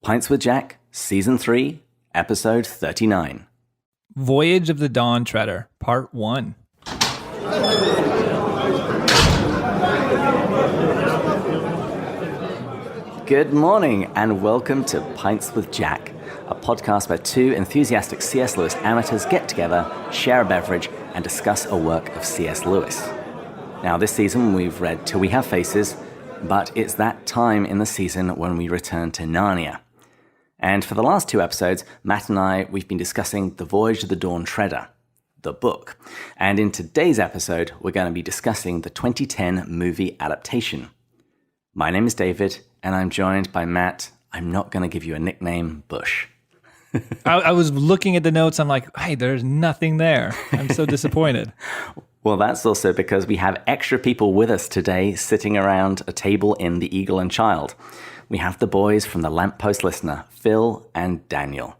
Pints with Jack, Season 3, Episode 39. Voyage of the Dawn Treader, Part 1. Good morning and welcome to Pints with Jack, a podcast where two enthusiastic C.S. Lewis amateurs get together, share a beverage, and discuss a work of C.S. Lewis. Now, this season we've read Till We Have Faces, but it's that time in the season when we return to Narnia. And for the last two episodes, Matt and I, we've been discussing The Voyage of the Dawn Treader, the book. And in today's episode, we're going to be discussing the 2010 movie adaptation. My name is David, and I'm joined by Matt. I'm not going to give you a nickname, Bush. I was looking at the notes. I'm like, hey, there's nothing there. I'm so disappointed. Well, that's also because we have extra people with us today sitting around a table in the Eagle and Child. We have the boys from the Lamppost Listener, Phil and Daniel.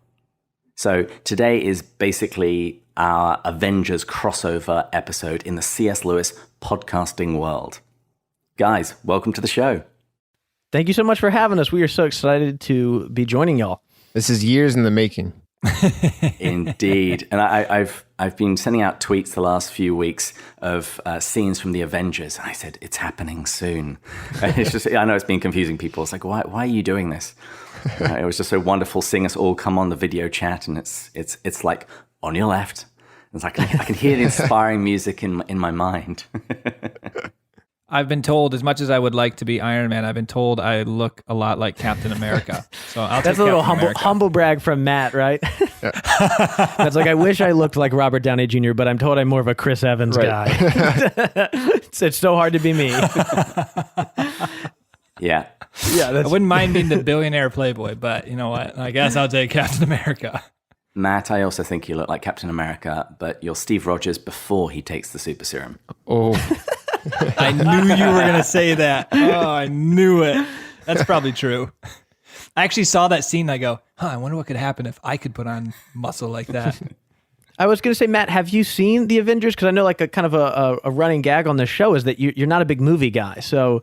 So today is basically our Avengers crossover episode in the C.S. Lewis podcasting world. Guys, welcome to the show. Thank you so much for having us. We are so excited to be joining y'all. This is years in the making. Indeed. And I've been sending out tweets the last few weeks of scenes from the Avengers. And I said, it's happening soon. And it's just, I know it's been confusing people. It's like, why are you doing this? It was just so wonderful seeing us all come on the video chat. And it's like, on your left. It's like, I can hear the inspiring music in my mind. I've been told, as much as I would like to be Iron Man, I've been told I look a lot like Captain America. So I'll That's take a little Captain humble brag from Matt, right? That's like, I wish I looked like Robert Downey Jr., but I'm told I'm more of a Chris Evans guy. It's so hard to be me. Yeah. I wouldn't mind being the billionaire playboy, but you know what? I guess I'll take Captain America. Matt, I also think you look like Captain America, but you're Steve Rogers before he takes the super serum. Oh. I knew you were going to say that. Oh, I knew it. That's probably true. I actually saw that scene and I go, I wonder what could happen if I could put on muscle like that. I was going to say, Matt, have you seen The Avengers? Because I know like a kind of a running gag on this show is that you're not a big movie guy. So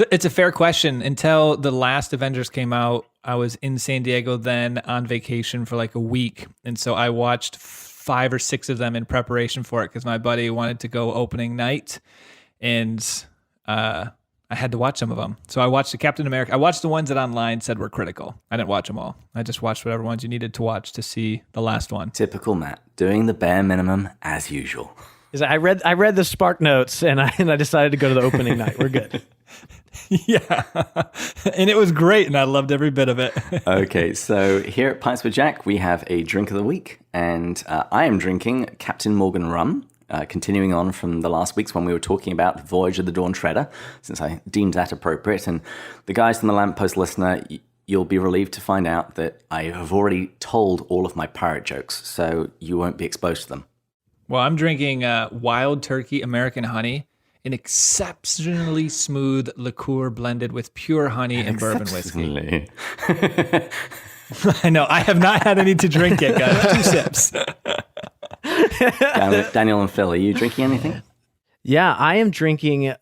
it's a fair question. Until the last Avengers came out, I was in San Diego then on vacation for like a week. And so I watched 5 or 6 of them in preparation for it because my buddy wanted to go opening night. And I had to watch some of them. So I watched the Captain America. I watched the ones that online said were critical. I didn't watch them all. I just watched whatever ones you needed to watch to see the last one. Typical Matt, doing the bare minimum as usual. I read the Spark Notes and I decided to go to the opening night. We're good. Yeah. And it was great and I loved every bit of it. Okay, so here at Pints with Jack, we have a drink of the week. And I am drinking Captain Morgan rum. Continuing on from the last week's when we were talking about Voyage of the Dawn Treader, since I deemed that appropriate. And the guys from the Lamppost Listener, you'll be relieved to find out that I have already told all of my pirate jokes, so you won't be exposed to them. Well, I'm drinking Wild Turkey American Honey, an exceptionally smooth liqueur blended with pure honey and bourbon whiskey. I know, I have not had any to drink yet, guys. 2 sips. Daniel and Phil, are you drinking anything? Yeah, I am drinking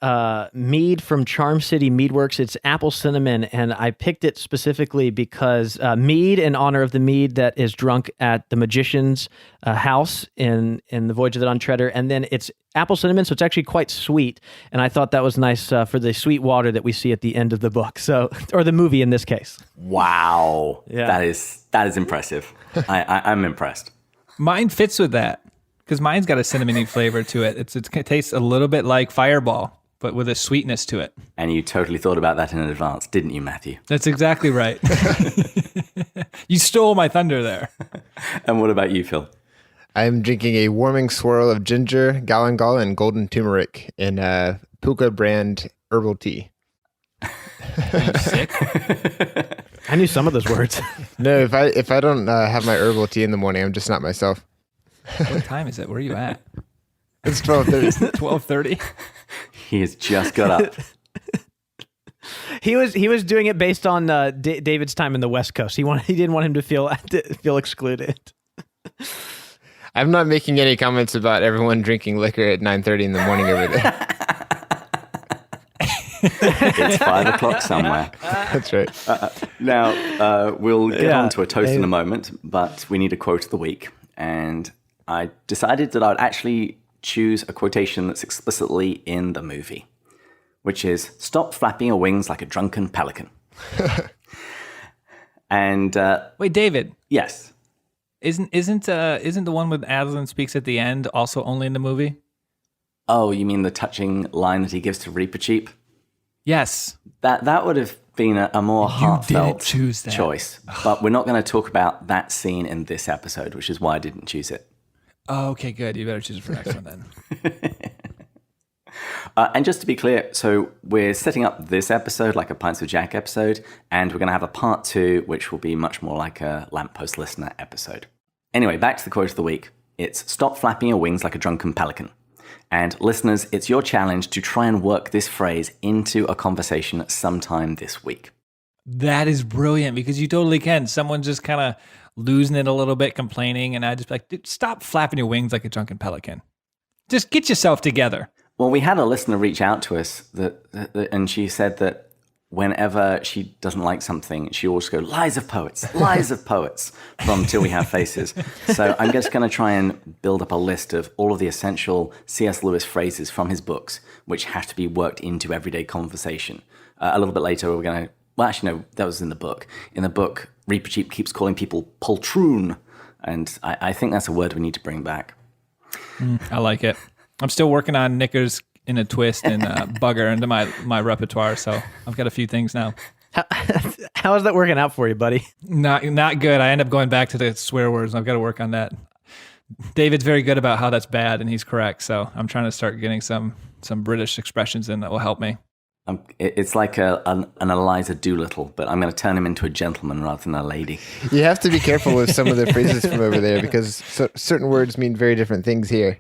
mead from Charm City Meadworks. It's apple cinnamon, and I picked it specifically because mead in honor of the mead that is drunk at the magician's house in the Voyage of the Dawn Treader, and then it's apple cinnamon, so it's actually quite sweet, and I thought that was nice for the sweet water that we see at the end of the book, so or the movie in this case. Wow, yeah. That is impressive. I'm impressed. Mine fits with that because mine's got a cinnamony flavor to it. It tastes a little bit like Fireball, but with a sweetness to it. And you totally thought about that in advance, didn't you, Matthew? That's exactly right. You stole my thunder there. And what about you, Phil? I'm drinking a warming swirl of ginger, galangal, and golden turmeric in Puka brand herbal tea. Are you sick? I knew some of those words. No, if I don't have my herbal tea in the morning, I'm just not myself. What time is it? Where are you at? It's 12:30. 12:30? He has just got up. He was doing it based on David's time in the West Coast. He didn't want him to feel excluded. I'm not making any comments about everyone drinking liquor at 9:30 in the morning over there. It's 5 o'clock somewhere. That's right. Now, we'll get on to a toast in a moment, but we need a quote of the week. And I decided that I would actually choose a quotation that's explicitly in the movie, which is, "Stop flapping your wings like a drunken pelican." And Wait, David. yes. Isn't the one with Aslan speaks at the end also only in the movie? Oh, you mean the touching line that he gives to Reapercheap? Yes. That would have been a more heartfelt choose that. choice. But we're not going to talk about that scene in this episode, which is why I didn't choose it. Oh, okay, good. You better choose it for next one then. And just to be clear, so we're setting up this episode like a Pints with Jack episode, and we're going to have a part 2, which will be much more like a Lamppost Listener episode. Anyway, back to the quote of the week. It's, "Stop flapping your wings like a drunken pelican." And listeners, it's your challenge to try and work this phrase into a conversation sometime this week. That is brilliant because you totally can. Someone just kind of losing it a little bit, complaining, and I just be like, dude, stop flapping your wings like a drunken pelican. Just get yourself together. Well, we had a listener reach out to us and she said that whenever she doesn't like something, she always goes, lies of poets from Till We Have Faces. So I'm just going to try and build up a list of all of the essential C.S. Lewis phrases from his books, which have to be worked into everyday conversation. A little bit later, we're going to, well, actually, no, that was in the book. In the book, Reapercheap keeps calling people poltroon. And I think that's a word we need to bring back. I like it. I'm still working on knickers in a twist and bugger into my repertoire, so I've got a few things now. How is that working out for you, buddy? Not good. I end up going back to the swear words, and I've got to work on that. David's very good about how that's bad, and he's correct, so I'm trying to start getting some British expressions in that will help me. It's like an Eliza Doolittle, but I'm going to turn him into a gentleman rather than a lady. You have to be careful with some of the phrases from over there because certain words mean very different things here.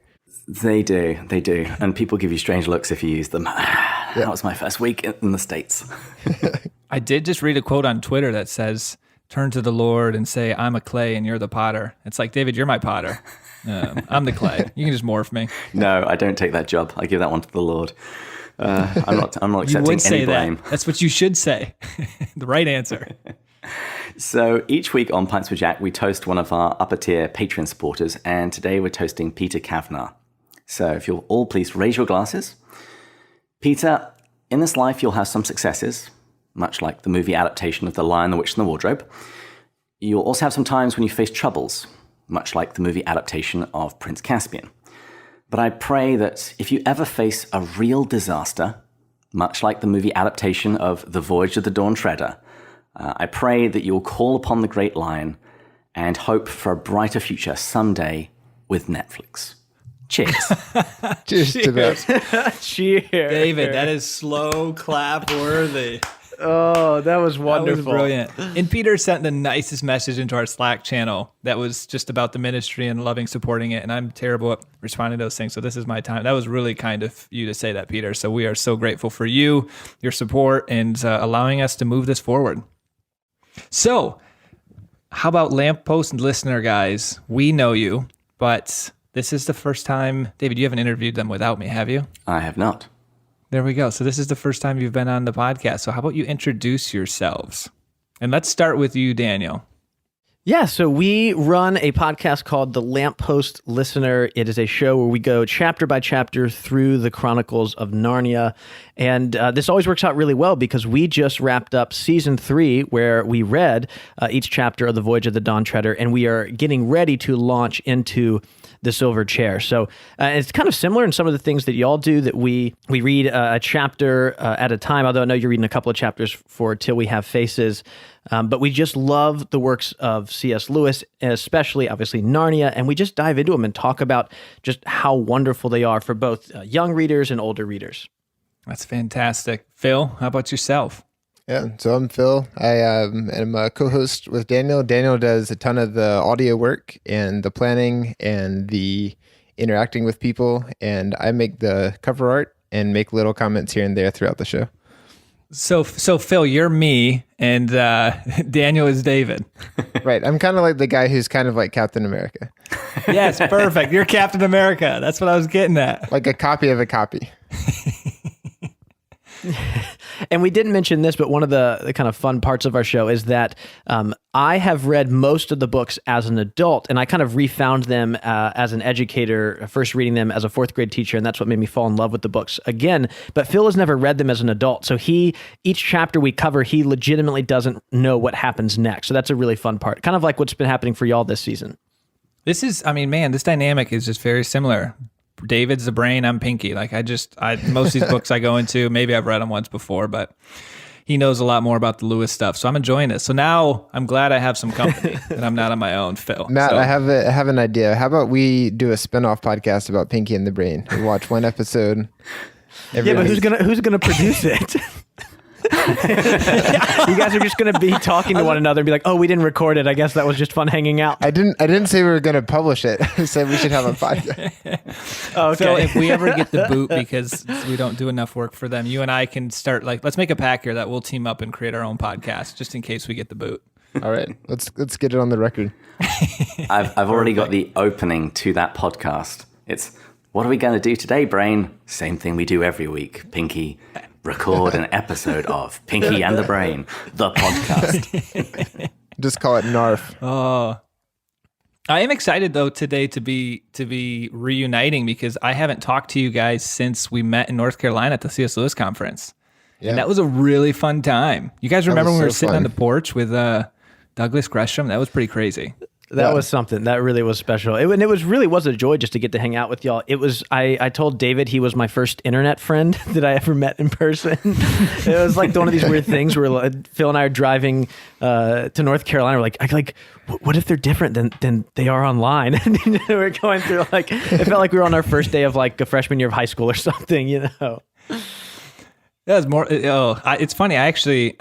They do. And people give you strange looks if you use them. That was my first week in the States. I did just read a quote on Twitter that says, "Turn to the Lord and say, I'm a clay and you're the potter." It's like, David, you're my potter. I'm the clay. You can just morph me. No, I don't take that job. I give that one to the Lord. I'm not You accepting would say any blame. that. That's what you should say. The right answer. So each week on Pints with Jack, we toast one of our upper tier Patreon supporters, and today we're toasting Peter Kavanagh. So if you'll all please raise your glasses. Peter, in this life you'll have some successes, much like the movie adaptation of The Lion, the Witch, and the Wardrobe. You'll also have some times when you face troubles, much like the movie adaptation of Prince Caspian. But I pray that if you ever face a real disaster, much like the movie adaptation of The Voyage of the Dawn Treader, I pray that you'll call upon the Great Lion and hope for a brighter future someday with Netflix. Cheers. Cheers to that. Cheers. David, that is slow clap worthy. Oh, that was wonderful. That was brilliant. And Peter sent the nicest message into our Slack channel that was just about the ministry and loving supporting it. And I'm terrible at responding to those things. So this is my time. That was really kind of you to say that, Peter. So we are so grateful for you, your support, and allowing us to move this forward. So how about Lamppost Listener, guys? We know you, but this is the first time. David, you haven't interviewed them without me, have you? I have not. There we go. So this is the first time you've been on the podcast. So how about you introduce yourselves? And let's start with you, Daniel. Yeah, so we run a podcast called The Lamppost Listener. It is a show where we go chapter by chapter through the Chronicles of Narnia. And this always works out really well because we just wrapped up season 3 where we read each chapter of The Voyage of the Dawn Treader, and we are getting ready to launch into The Silver Chair. So it's kind of similar in some of the things that y'all do, that we read a chapter at a time, although I know you're reading a couple of chapters for Till We Have Faces. But we just love the works of C.S. Lewis, especially, obviously, Narnia, and we just dive into them and talk about just how wonderful they are for both young readers and older readers. That's fantastic. Phil, how about yourself? Yeah, so I'm Phil. I am a co-host with Daniel. Daniel does a ton of the audio work and the planning and the interacting with people, and I make the cover art and make little comments here and there throughout the show. So Phil, you're me, and Daniel is David. Right. I'm kind of like the guy who's kind of like Captain America. Yes, perfect. You're Captain America. That's what I was getting at. Like a copy of a copy. And we didn't mention this, but one of the kind of fun parts of our show is that I have read most of the books as an adult, and I kind of refound them as an educator, first reading them as a fourth grade teacher, and that's what made me fall in love with the books again. But Phil has never read them as an adult, so each chapter we cover, he legitimately doesn't know what happens next. So that's a really fun part, kind of like what's been happening for y'all this season. This dynamic is just very similar. David's the brain, I'm Pinky. Like most of these books I go into, maybe I've read them once before, but he knows a lot more about the Lewis stuff. So I'm enjoying this. So now I'm glad I have some company and I'm not on my own, Phil. Matt, I have an idea. How about we do a spinoff podcast about Pinky and the Brain? We watch one episode. Yeah, but who's gonna produce it? You guys are just going to be talking to one another and be like, "Oh, we didn't record it. I guess that was just fun hanging out." I didn't say we were going to publish it. I said we should have a podcast. Oh, okay. So if we ever get the boot because we don't do enough work for them, you and I can start let's make a pact here that we'll team up and create our own podcast just in case we get the boot. All right, let's get it on the record. I've already got the opening to that podcast. It's, what are we going to do today, Brain? Same thing we do every week, Pinky. Record an episode of Pinky and the Brain, the podcast. Just call it NARF. Oh, I am excited though today to be reuniting because I haven't talked to you guys since we met in North Carolina at the C.S. Lewis conference. Yeah. And that was a really fun time. You guys remember when we were sitting on the porch with Douglas Gresham? That was pretty crazy. That was something. That really was special. It really was a joy just to get to hang out with y'all. It was. I told David he was my first internet friend that I ever met in person. It was like one of these weird things where Phil and I are driving to North Carolina. We're like, what if they're different than they are online? And we're going through it felt like we were on our first day of like a freshman year of high school or something. That was more. It's funny. I actually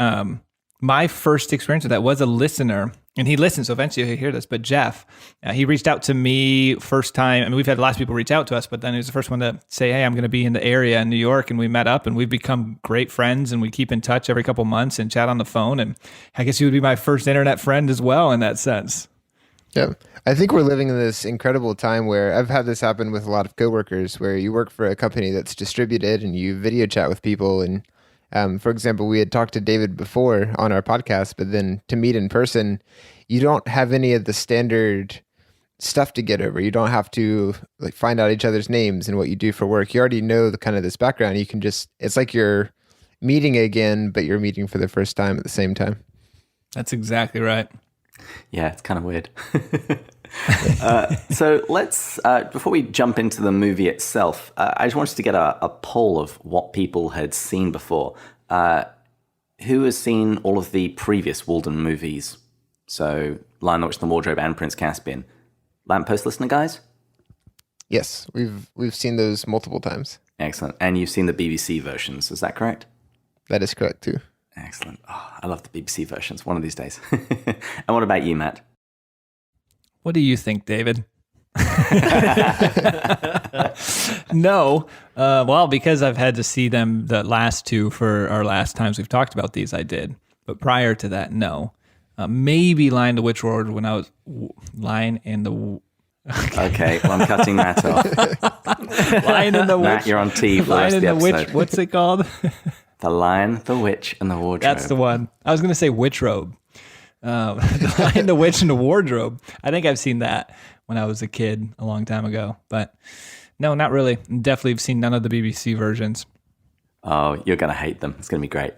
my first experience with that was a listener. And he listened, so eventually he'll hear this. But Jeff, he reached out to me first time. I mean, we've had lots of people reach out to us, but then he was the first one to say, "Hey, I'm going to be in the area in New York." And we met up and we've become great friends and we keep in touch every couple months and chat on the phone. And I guess he would be my first internet friend as well in that sense. Yeah. I think we're living in this incredible time where I've had this happen with a lot of coworkers where you work for a company that's distributed and you video chat with people. And for example, we had talked to David before on our podcast, but then to meet in person, you don't have any of the standard stuff to get over. You don't have to find out each other's names and what you do for work. You already know the kind of this background. You can it's like you're meeting again, but you're meeting for the first time at the same time. That's exactly right. Yeah, it's kind of weird. So let's, before we jump into the movie itself, I just wanted to get a poll of what people had seen before. Who has seen all of the previous Walden movies? So Lion, the Witch, and the Wardrobe and Prince Caspian. Lamppost listener, guys? Yes, we've seen those multiple times. Excellent. And you've seen the BBC versions, is that correct? That is correct too. Excellent. Oh, I love the BBC versions one of these days. And what about you, Matt? What do you think, David? No. Well, because I've had to see them the last two for our last times we've talked about these, I did. But prior to that, no. Maybe Lion, the Witch, Ward when I was Lion and the... Okay, well, I'm cutting Matt off. Lion and the Witch. Matt, you're on T for the rest of the episode. Witch, what's it called? The Lion, the Witch, and the Wardrobe. That's the one. I was going to say Witch Robe. The Lion, the Witch, and the Wardrobe. I think I've seen that when I was a kid a long time ago. But no, not really. Definitely have seen none of the BBC versions. Oh, you're going to hate them. It's going to be great.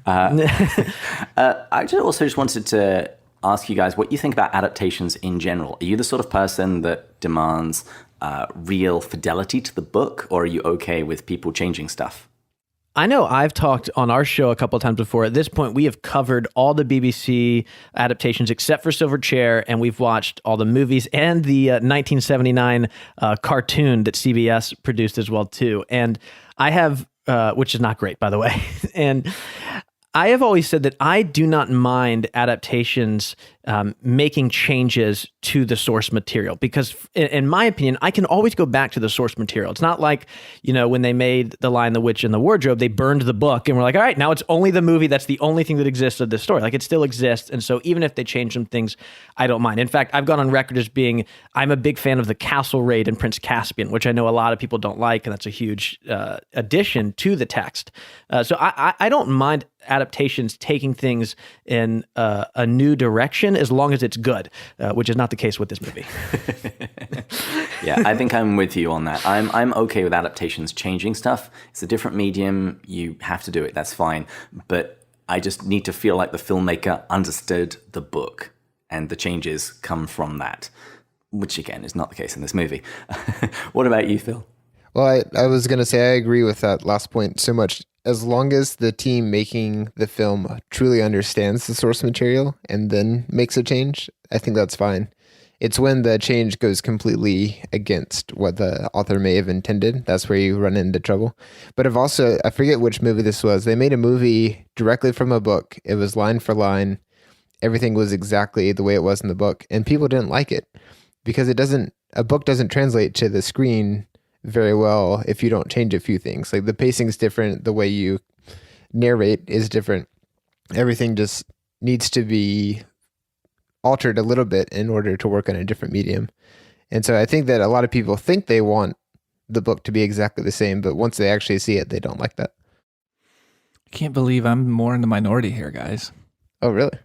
I just wanted to ask you guys what you think about adaptations in general. Are you the sort of person that demands real fidelity to the book, or are you okay with people changing stuff? I know I've talked on our show a couple of times before. At this point, we have covered all the BBC adaptations except for Silverchair, and we've watched all the movies and the 1979 cartoon that CBS produced as well, too. And I have, which is not great, by the way. And I have always said that I do not mind adaptations making changes to the source material because, in my opinion, I can always go back to the source material. It's not like, when they made The Lion, the Witch, and the Wardrobe, they burned the book and we're like, all right, now it's only the movie. That's the only thing that exists of this story. Like, it still exists. And so even if they change some things, I don't mind. In fact, I've gone on record as being, I'm a big fan of the castle raid in Prince Caspian, which I know a lot of people don't like, and that's a huge addition to the text. So I don't mind adaptations taking things in a new direction as long as it's good, which is not the case with this movie. Yeah, I think I'm with you on that. I'm okay with adaptations changing stuff. It's a different medium. You have to do it. That's fine. But I just need to feel like the filmmaker understood the book and the changes come from that, which again is not the case in this movie. What about you, Phil? Well, I was going to say I agree with that last point so much. As long as the team making the film truly understands the source material and then makes a change, I think that's fine. It's when the change goes completely against what the author may have intended. That's where you run into trouble. But I forget which movie this was. They made a movie directly from a book. It was line for line. Everything was exactly the way it was in the book. And people didn't like it because a book doesn't translate to the screen very well if you don't change a few things. Like the pacing's different, the way you narrate is different. Everything just needs to be altered a little bit in order to work on a different medium. And so I think that a lot of people think they want the book to be exactly the same, but once they actually see it, they don't like that. I can't believe I'm more in the minority here, guys. Oh, really?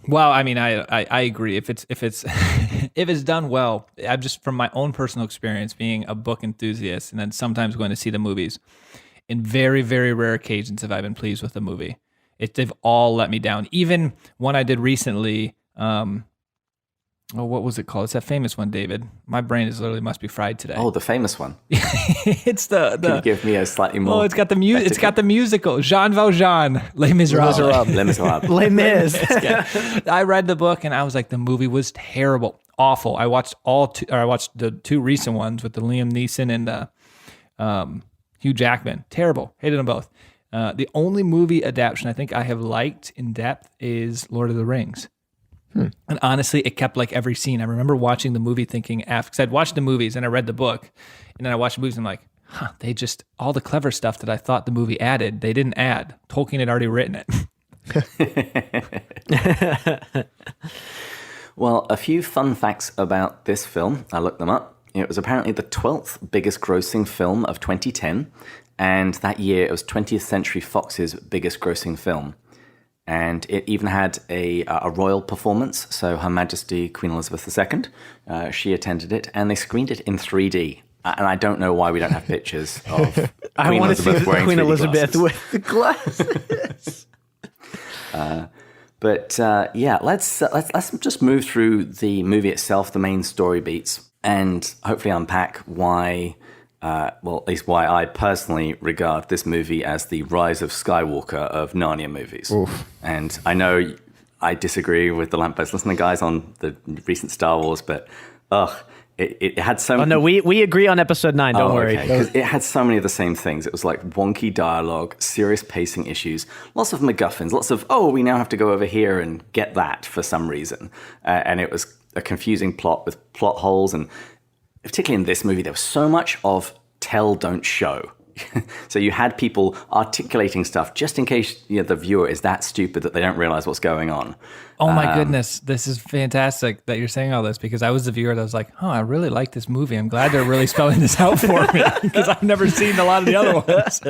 Well, I mean, I agree. If it's if it's done well, I'm just from my own personal experience being a book enthusiast and then sometimes going to see the movies. In very, very rare occasions have I been pleased with the movie. They've all let me down. Even one I did recently. What was it called? It's that famous one, David. My brain is literally must be fried today. Oh, the famous one. It's the. Can you give me a slightly more? Oh, it's got the music. It's got the musical. Jean Valjean, Les Miserables. Les Miserables. Les Mis. I read the book and I was like, the movie was terrible, awful. I watched I watched the two recent ones with the Liam Neeson and Hugh Jackman. Terrible. Hated them both. The only movie adaptation I think I have liked in depth is Lord of the Rings. And honestly, it kept like every scene. I remember watching the movie thinking, because I'd watched the movies and I read the book, and then I watched the movies and I'm like, they just, all the clever stuff that I thought the movie added, they didn't add. Tolkien had already written it. Well, a few fun facts about this film. I looked them up. It was apparently the 12th biggest grossing film of 2010. And that year, it was 20th Century Fox's biggest grossing film. And it even had a royal performance. So Her Majesty Queen Elizabeth II, she attended it, and they screened it in 3D. And I don't know why we don't have pictures of Queen Elizabeth wearing Queen 3D Elizabeth glasses. with the glasses. Let's just move through the movie itself, the main story beats, and hopefully unpack why. At least why I personally regard this movie as the Rise of Skywalker of Narnia movies. Oof. And I know I disagree with the Lamppost Listener guys on the recent Star Wars, but it had so many... Oh, no, we agree on episode 9, don't worry. Okay. Because it had so many of the same things. It was like wonky dialogue, serious pacing issues, lots of MacGuffins, lots of, we now have to go over here and get that for some reason. And it was a confusing plot with plot holes, and particularly in this movie, there was so much of tell, don't show. So you had people articulating stuff just in case the viewer is that stupid that they don't realize what's going on. Oh my goodness, this is fantastic that you're saying all this, because I was the viewer that was like, I really like this movie. I'm glad they're really spelling this out for me, because I've never seen a lot of the other ones.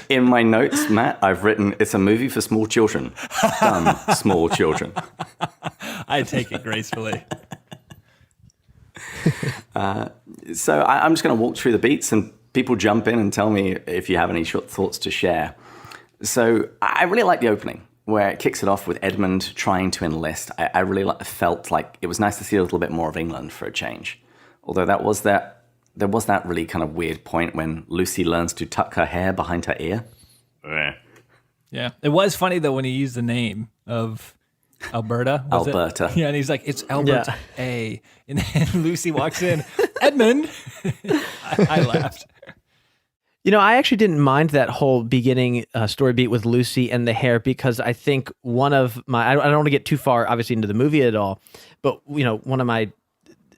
In my notes, Matt, I've written, it's a movie for small children. Dumb small children. I take it gracefully. So I'm just going to walk through the beats and people jump in and tell me if you have any short thoughts to share. So I really like the opening where it kicks it off with Edmund trying to enlist. I really felt like it was nice to see a little bit more of England for a change. Although there was that really kind of weird point when Lucy learns to tuck her hair behind her ear. Yeah. It was funny though when he used the name of Alberta. Alberta. Yeah, and he's like, it's Albert A. And then Lucy walks in, Edmund. I laughed. I actually didn't mind that whole beginning story beat with Lucy and the hair, because I think one of my, I don't want to get too far, obviously, into the movie at all, but, one of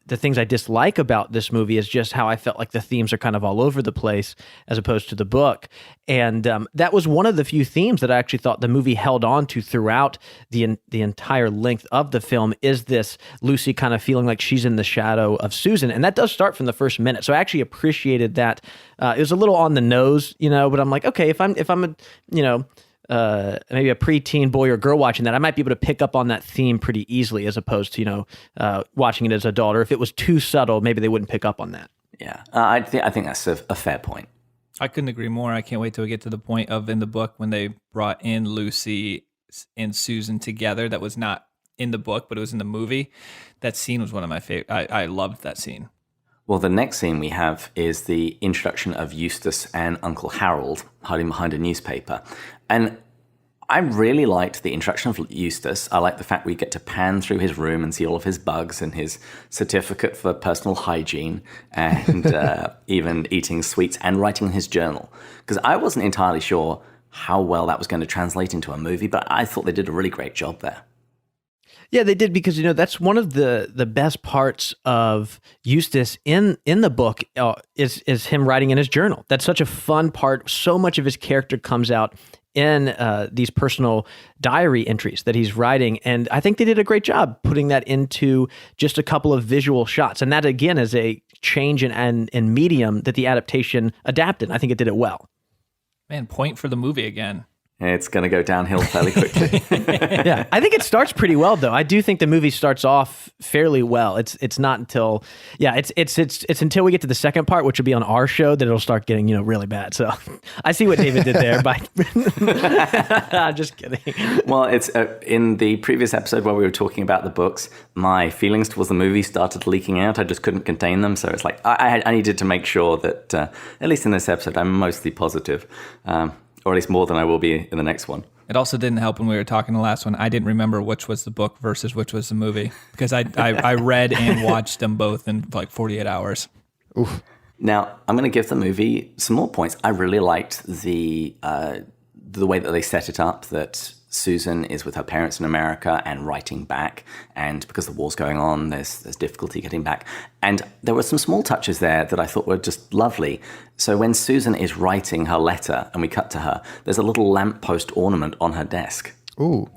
the things I dislike about this movie is just how I felt like the themes are kind of all over the place as opposed to the book. And that was one of the few themes that I actually thought the movie held on to throughout the entire length of the film, is this Lucy kind of feeling like she's in the shadow of Susan. And that does start from the first minute. So I actually appreciated that. It was a little on the nose, but I'm like, okay, if I'm maybe a preteen boy or girl watching that, I might be able to pick up on that theme pretty easily, as opposed to, watching it as a adult. Or if it was too subtle, maybe they wouldn't pick up on that. Yeah, I think that's a fair point. I couldn't agree more. I can't wait till we get to the point of in the book when they brought in Lucy and Susan together. That was not in the book, but it was in the movie. That scene was one of my favorite. I loved that scene. Well, the next scene we have is the introduction of Eustace and Uncle Harold hiding behind a newspaper. And I really liked the introduction of Eustace. I like the fact we get to pan through his room and see all of his bugs and his certificate for personal hygiene, and even eating sweets and writing in his journal. Because I wasn't entirely sure how well that was going to translate into a movie, but I thought they did a really great job there. Yeah, they did, because that's one of the best parts of Eustace in the book is him writing in his journal. That's such a fun part. So much of his character comes out in these personal diary entries that he's writing, and I think they did a great job putting that into just a couple of visual shots. And that again is a change in medium that the adaptation adapted. I think it did it well. Man, point for the movie again. It's going to go downhill fairly quickly. Yeah, I think it starts pretty well, though. I do think the movie starts off fairly well. It's not until it's until we get to the second part, which will be on our show, that it'll start getting really bad. So I see what David did there. I'm just kidding. Well, it's in the previous episode where we were talking about the books, my feelings towards the movie started leaking out. I just couldn't contain them. So it's like I needed to make sure that at least in this episode, I'm mostly positive. Or at least more than I will be in the next one. It also didn't help when we were talking the last one. I didn't remember which was the book versus which was the movie, because I read and watched them both in like 48 hours. Oof. Now, I'm going to give the movie some more points. I really liked the way that they set it up, that Susan is with her parents in America and writing back, and because the war's going on, there's difficulty getting back. And there were some small touches there that I thought were just lovely. So when Susan is writing her letter and we cut to her, there's a little lamppost ornament on her desk. Ooh,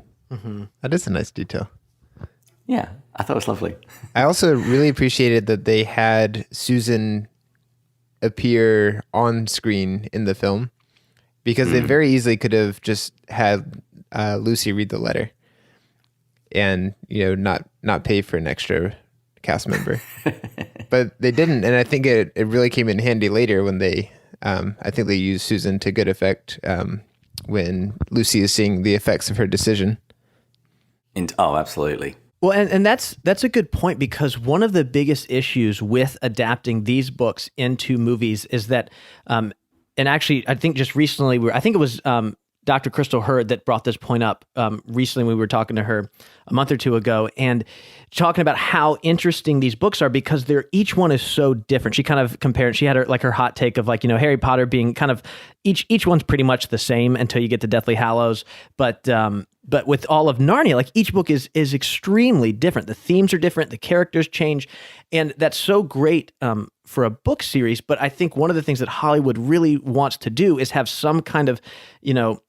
That is a nice detail. Yeah, I thought it was lovely. I also really appreciated that they had Susan appear on screen in the film, because they very easily could have just had Lucy read the letter and not pay for an extra cast member. But they didn't, and I think it really came in handy later when they I think they used Susan to good effect when Lucy is seeing the effects of her decision. Oh, absolutely. Well, and that's a good point, because one of the biggest issues with adapting these books into movies is that and actually I think just recently I think it was Dr. Crystal Hurd that brought this point up recently. We were talking to her a month or two ago and talking about how interesting these books are, because each one is so different. She kind of compared, she had her hot take of Harry Potter being kind of each one's pretty much the same until you get to Deathly Hallows. But with all of Narnia, each book is extremely different. The themes are different, the characters change, and that's so great for a book series. But I think one of the things that Hollywood really wants to do is have some kind of,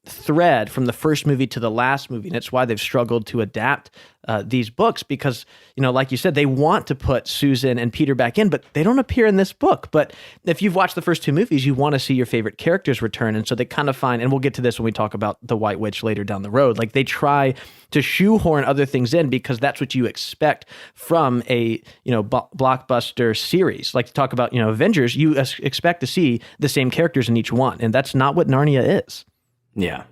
thread from the first movie to the last movie. And that's why they've struggled to adapt these books, because, like you said, they want to put Susan and Peter back in, but they don't appear in this book. But if you've watched the first two movies, you want to see your favorite characters return. And so they kind of find, and we'll get to this when we talk about the White Witch later down the road, they try to shoehorn other things in, because that's what you expect from a, blockbuster series. Like to talk about, Avengers, you expect to see the same characters in each one. And that's not what Narnia is. Yeah.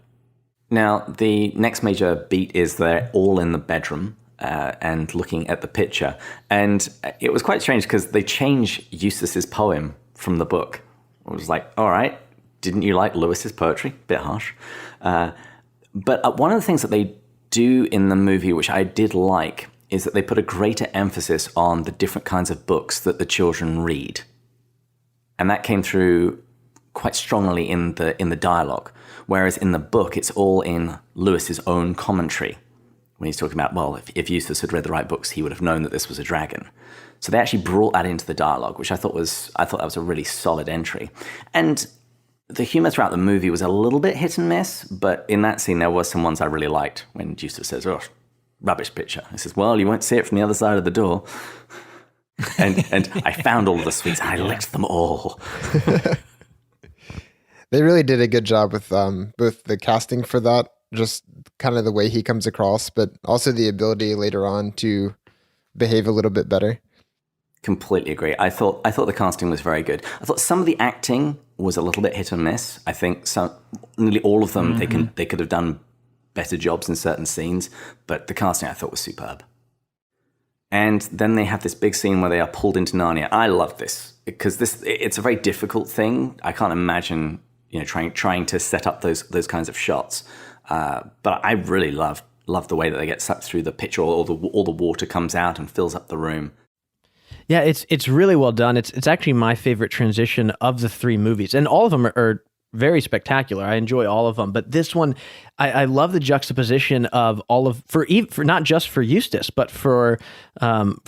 Now, the next major beat is they're all in the bedroom and looking at the picture. And it was quite strange because they change Eustace's poem from the book. It was like, all right, didn't you like Lewis's poetry? Bit harsh. But one of the things that they do in the movie, which I did like, is that they put a greater emphasis on the different kinds of books that the children read. And that came through quite strongly in the dialogue, whereas in the book it's all in Lewis's own commentary. When he's talking about, well, if Eustace had read the right books, he would have known that this was a dragon. So they actually brought that into the dialogue, which I thought that was a really solid entry. And the humor throughout the movie was a little bit hit and miss, but in that scene there were some ones I really liked when Eustace says, "Oh, rubbish picture." He says, "Well, you won't see it from the other side of the door." and I found all of the sweets and I licked them all. They really did a good job with both the casting for that, just kind of the way he comes across, but also the ability later on to behave a little bit better. Completely agree. I thought the casting was very good. I thought some of the acting was a little bit hit and miss. I think nearly all of them they could have done better jobs in certain scenes, but the casting I thought was superb. And then they have this big scene where they are pulled into Narnia. I love this because it's a very difficult thing. I can't imagine trying to set up those kinds of shots. But I really love the way that they get sucked through the picture, all the water comes out and fills up the room. Yeah, it's really well done. It's actually my favorite transition of the three movies, and all of them are very spectacular. I enjoy all of them, but this one, I love the juxtaposition of all of for not just for Eustace, but for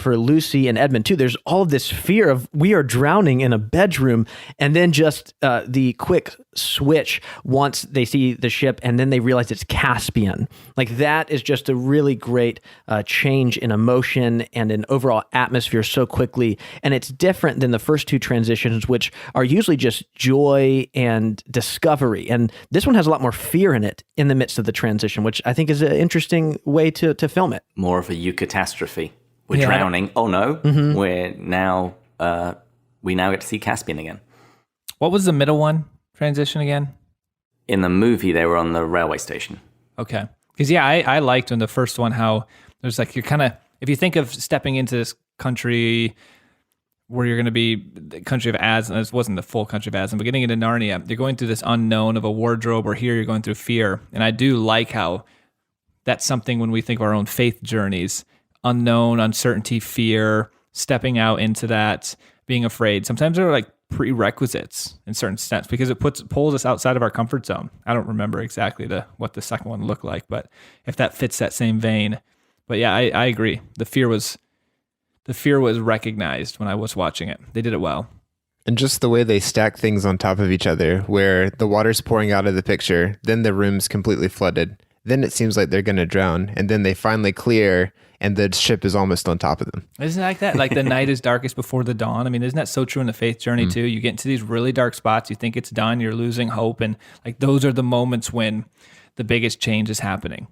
Lucy and Edmund too. There's all of this fear of we are drowning in a bedroom, and then just the quick switch once they see the ship, and then they realize it's Caspian. Like that is just a really great change in emotion and in overall atmosphere so quickly, and it's different than the first two transitions, which are usually just joy and discovery, and this one has a lot more fear in it in the midst of the transition, which I think is an interesting way to film it. More of a eucatastrophe. We're drowning. Oh no, we now get to see Caspian again. What was the middle one transition again? In the movie, they were on the railway station. Okay, because I liked in the first one how there's like you're kind of, if you think of stepping into this country where you're going to be the country of Aslan. This wasn't the full country of Aslan, but getting into Narnia, you're going through this unknown of a wardrobe, or here you're going through fear. And I do like how that's something when we think of our own faith journeys, unknown, uncertainty, fear, stepping out into that, being afraid. Sometimes they're like prerequisites in certain sense because it pulls us outside of our comfort zone. I don't remember exactly what the second one looked like, but if that fits that same vein. But yeah, I agree. The fear was recognized when I was watching it. They did it well. And just the way they stack things on top of each other, where the water's pouring out of the picture, then the room's completely flooded. Then it seems like they're going to drown, and then they finally clear, and the ship is almost on top of them. Isn't it like that? Like the night is darkest before the dawn. I mean, isn't that so true in the faith journey too? You get into these really dark spots, you think it's done, you're losing hope, and like those are the moments when the biggest change is happening.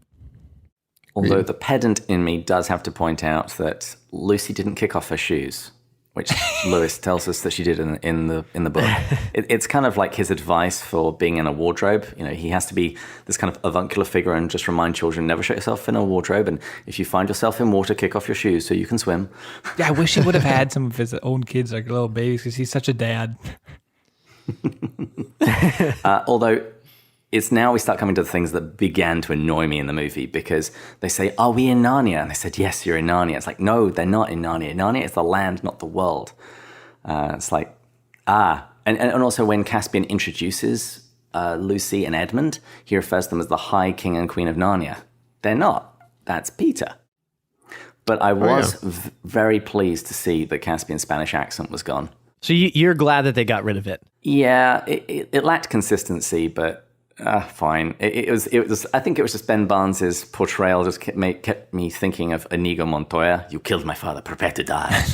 Although the pedant in me does have to point out that Lucy didn't kick off her shoes, which Lewis tells us that she did in the book. It's kind of like his advice for being in a wardrobe. He has to be this kind of avuncular figure and just remind children, never shut yourself in a wardrobe. And if you find yourself in water, kick off your shoes so you can swim. Yeah, I wish he would have had some of his own kids like little babies because he's such a dad. Although it's now we start coming to the things that began to annoy me in the movie, because they say, "Are we in Narnia?" And I said, "Yes, you're in Narnia." It's like, no, they're not in Narnia. Narnia is the land, not the world. It's like, And also when Caspian introduces Lucy and Edmund, he refers to them as the High King and Queen of Narnia. They're not. That's Peter. But I was very pleased to see that Caspian's Spanish accent was gone. So you're glad that they got rid of it? Yeah, it lacked consistency, but fine. It was. I think it was just Ben Barnes's portrayal just kept me thinking of Inigo Montoya. You killed my father. Prepare to die.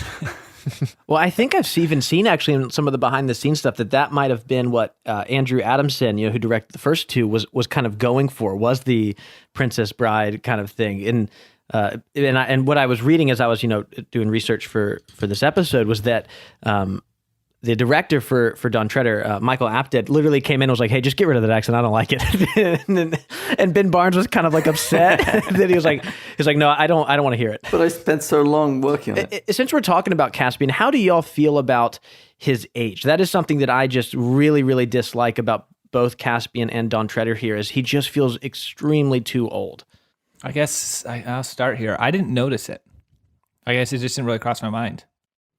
Well, I think I've even seen actually in some of the behind the scenes stuff that might have been what Andrew Adamson, who directed the first two, was kind of going for, was the Princess Bride kind of thing. And what I was reading as I was doing research for this episode was that the director for Don Treader, Michael Apted, literally came in and was like, "Hey, just get rid of that accent. I don't like it." and Ben Barnes was kind of like upset that he was like, "No, I don't want to hear it." But I spent so long working on it. Since we're talking about Caspian, how do y'all feel about his age? That is something that I just really, really dislike about both Caspian and Don Treader here, is he just feels extremely too old. I guess I'll start here. I didn't notice it. I guess it just didn't really cross my mind.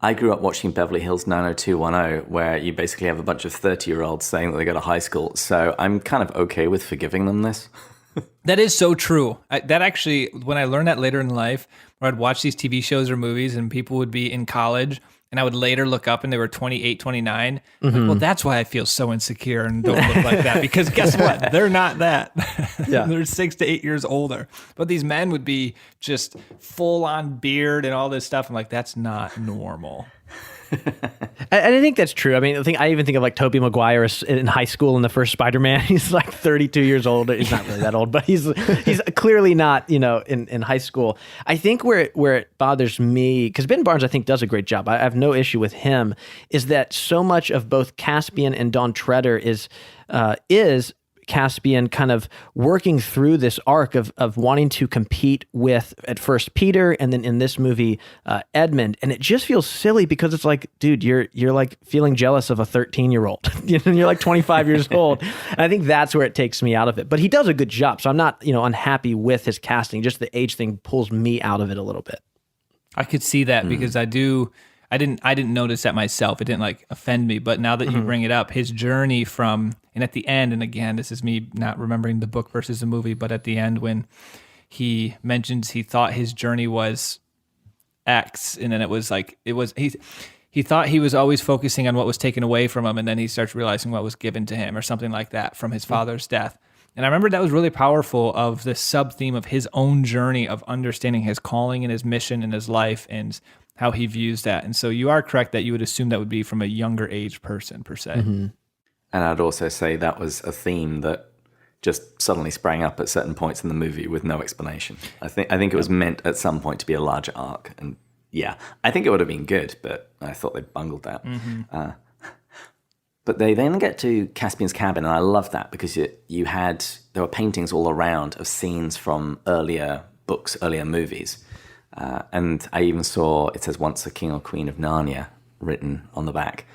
I grew up watching Beverly Hills 90210, where you basically have a bunch of 30-year-olds saying that they go to high school. So I'm kind of okay with forgiving them this. That is so true. That actually, when I learned that later in life, where I'd watch these TV shows or movies and people would be in college and I would later look up and they were 28, 29. Like, well, that's why I feel so insecure and don't look like that. Because guess what? They're not that. Yeah. They're 6 to 8 years older. But these men would be just full on beard and all this stuff. I'm like, that's not normal. And I think that's true. I mean, I even think of like Tobey Maguire in high school in the first Spider-Man. He's like 32 years old. He's not really that old, but he's clearly not, in high school. I think where it bothers me, because Ben Barnes, I think, does a great job. I have no issue with him, is that so much of both Caspian and Dawn Treader is Caspian kind of working through this arc of wanting to compete with, at first, Peter, and then in this movie, Edmund. And it just feels silly because it's like, dude, you're like feeling jealous of a 13-year-old. You're like 25 years old. And I think that's where it takes me out of it. But he does a good job. So I'm not, unhappy with his casting. Just the age thing pulls me out of it a little bit. I could see that because I didn't notice that myself. It didn't like offend me, but now that you bring it up, his journey from, and at the end, and again, this is me not remembering the book versus the movie, but at the end when he mentions he thought his journey was X, and then he thought he was always focusing on what was taken away from him, and then he starts realizing what was given to him or something like that from his father's death. And I remember that was really powerful of the sub-theme of his own journey of understanding his calling and his mission in his life and how he views that. And so you are correct that you would assume that would be from a younger age person per se. Mm-hmm. And I'd also say that was a theme that just suddenly sprang up at certain points in the movie with no explanation. I think it was meant at some point to be a larger arc. And yeah, I think it would have been good, but I thought they bungled that. Mm-hmm. But they then get to Caspian's cabin, and I love that because there were paintings all around of scenes from earlier books, earlier movies. And I even saw, it says once a king or queen of Narnia written on the back.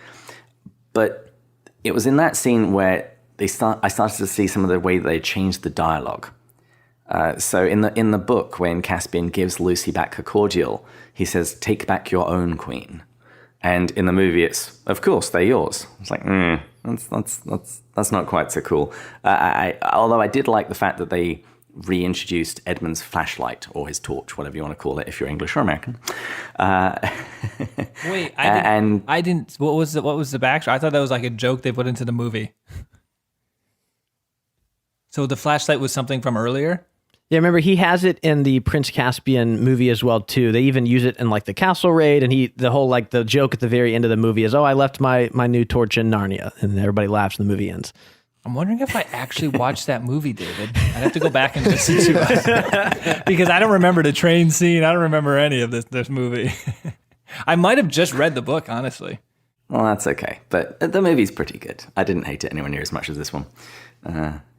But it was in that scene where I started to see some of the way that they changed the dialogue. So in the book, when Caspian gives Lucy back her cordial, he says, "Take back your own queen." And in the movie, it's, "Of course, they're yours." It's like, that's not quite so cool. Although I did like the fact that they reintroduced Edmund's flashlight, or his torch, whatever you want to call it, if you're English or American. Wait, I didn't. What was the backstory? I thought that was like a joke they put into the movie. So the flashlight was something from earlier? Yeah, remember he has it in the Prince Caspian movie as well too. They even use it in like the castle raid, and the joke at the very end of the movie is, "Oh, I left my new torch in Narnia," and everybody laughs and the movie ends. I'm wondering if I actually watched that movie, David. I'd have to go back and listen to it because I don't remember the train scene. I don't remember any of this movie. I might have just read the book, honestly. Well, that's okay. But the movie's pretty good. I didn't hate it anywhere near as much as this one.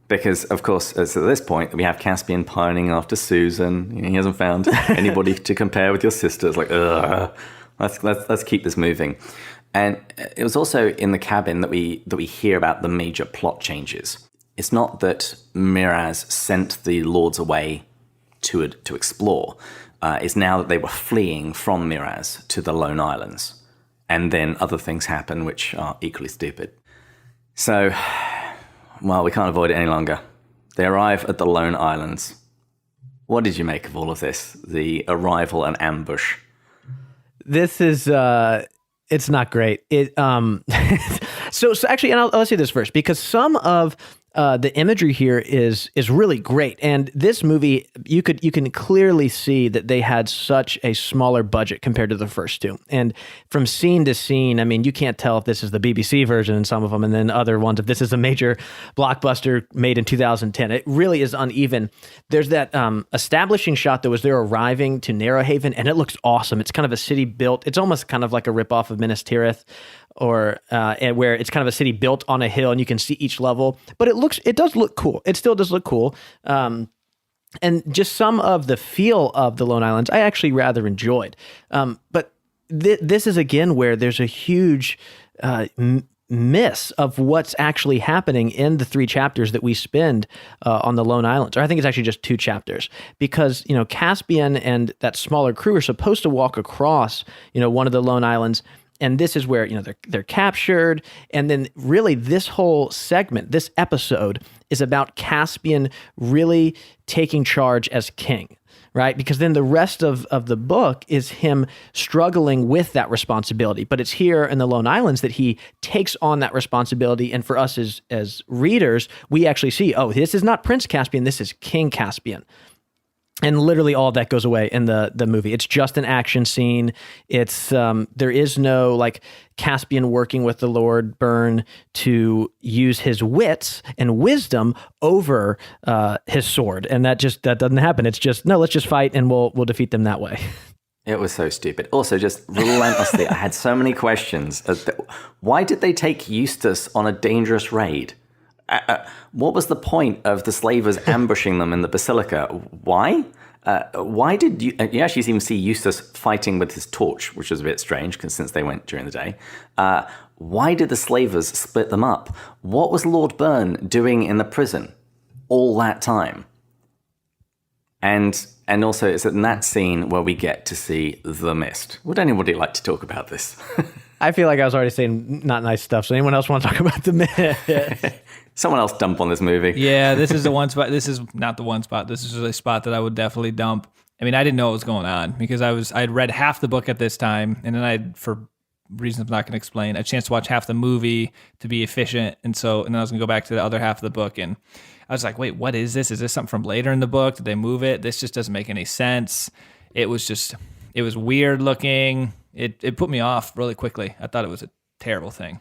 Because, of course, at this point, we have Caspian pining after Susan. He hasn't found anybody to compare with your sister. It's like, ugh. Let's keep this moving. And it was also in the cabin that we hear about the major plot changes. It's not that Miraz sent the lords away to explore. It's now that they were fleeing from Miraz to the Lone Islands. And then other things happen which are equally stupid. So, well, we can't avoid it any longer. They arrive at the Lone Islands. What did you make of all of this? The arrival and ambush. This is... It's not great. So actually, and I'll say this first, because some of the imagery here is really great, and this movie you can clearly see that they had such a smaller budget compared to the first two, and from scene to scene, I mean, you can't tell if this is the BBC version in some of them, and then other ones if this is a major blockbuster made in 2010. It really is uneven. There's that establishing shot that was they're arriving to Narrowhaven, and it looks awesome. It's kind of a city built. It's almost kind of like a ripoff of Minas Tirith, or and where it's kind of a city built on a hill and you can see each level, but it does look cool. It still does look cool. And just some of the feel of the Lone Islands, I actually rather enjoyed. But this is again where there's a huge miss of what's actually happening in the 3 chapters that we spend on the Lone Islands. Or I think it's actually just 2 chapters, because, Caspian and that smaller crew are supposed to walk across, one of the Lone Islands. And this is where, they're captured. And then really this whole segment, this episode is about Caspian really taking charge as king, right? Because then the rest of the book is him struggling with that responsibility. But it's here in the Lone Islands that he takes on that responsibility. And for us as readers, we actually see, oh, this is not Prince Caspian, this is King Caspian. And literally all of that goes away in the movie. It's just an action scene. It's there is no like Caspian working with the Lord Byrne to use his wits and wisdom over his sword, and that doesn't happen. It's just, no, let's just fight and we'll defeat them that way. It was so stupid. Also, just relentlessly, I had so many questions. Why did they take Eustace on a dangerous raid? What was the point of the slavers ambushing them in the basilica? Why? Why did you actually even see Eustace fighting with his torch, which was a bit strange since they went during the day. Why did the slavers split them up? What was Lord Byrne doing in the prison all that time? And also, it's in that scene where we get to see the mist. Would anybody like to talk about this? I feel like I was already saying not nice stuff. So anyone else want to talk about the mist? Someone else dump on this movie. Yeah, this is the one spot. This is not the one spot. This is a spot that I would definitely dump. I mean, I didn't know what was going on because I'd read half the book at this time, and then for reasons I'm not going to explain, a chance to watch half the movie to be efficient, and then I was going to go back to the other half of the book, and I was like, wait, what is this? Is this something from later in the book? Did they move it? This just doesn't make any sense. It was weird looking. It put me off really quickly. I thought it was a terrible thing.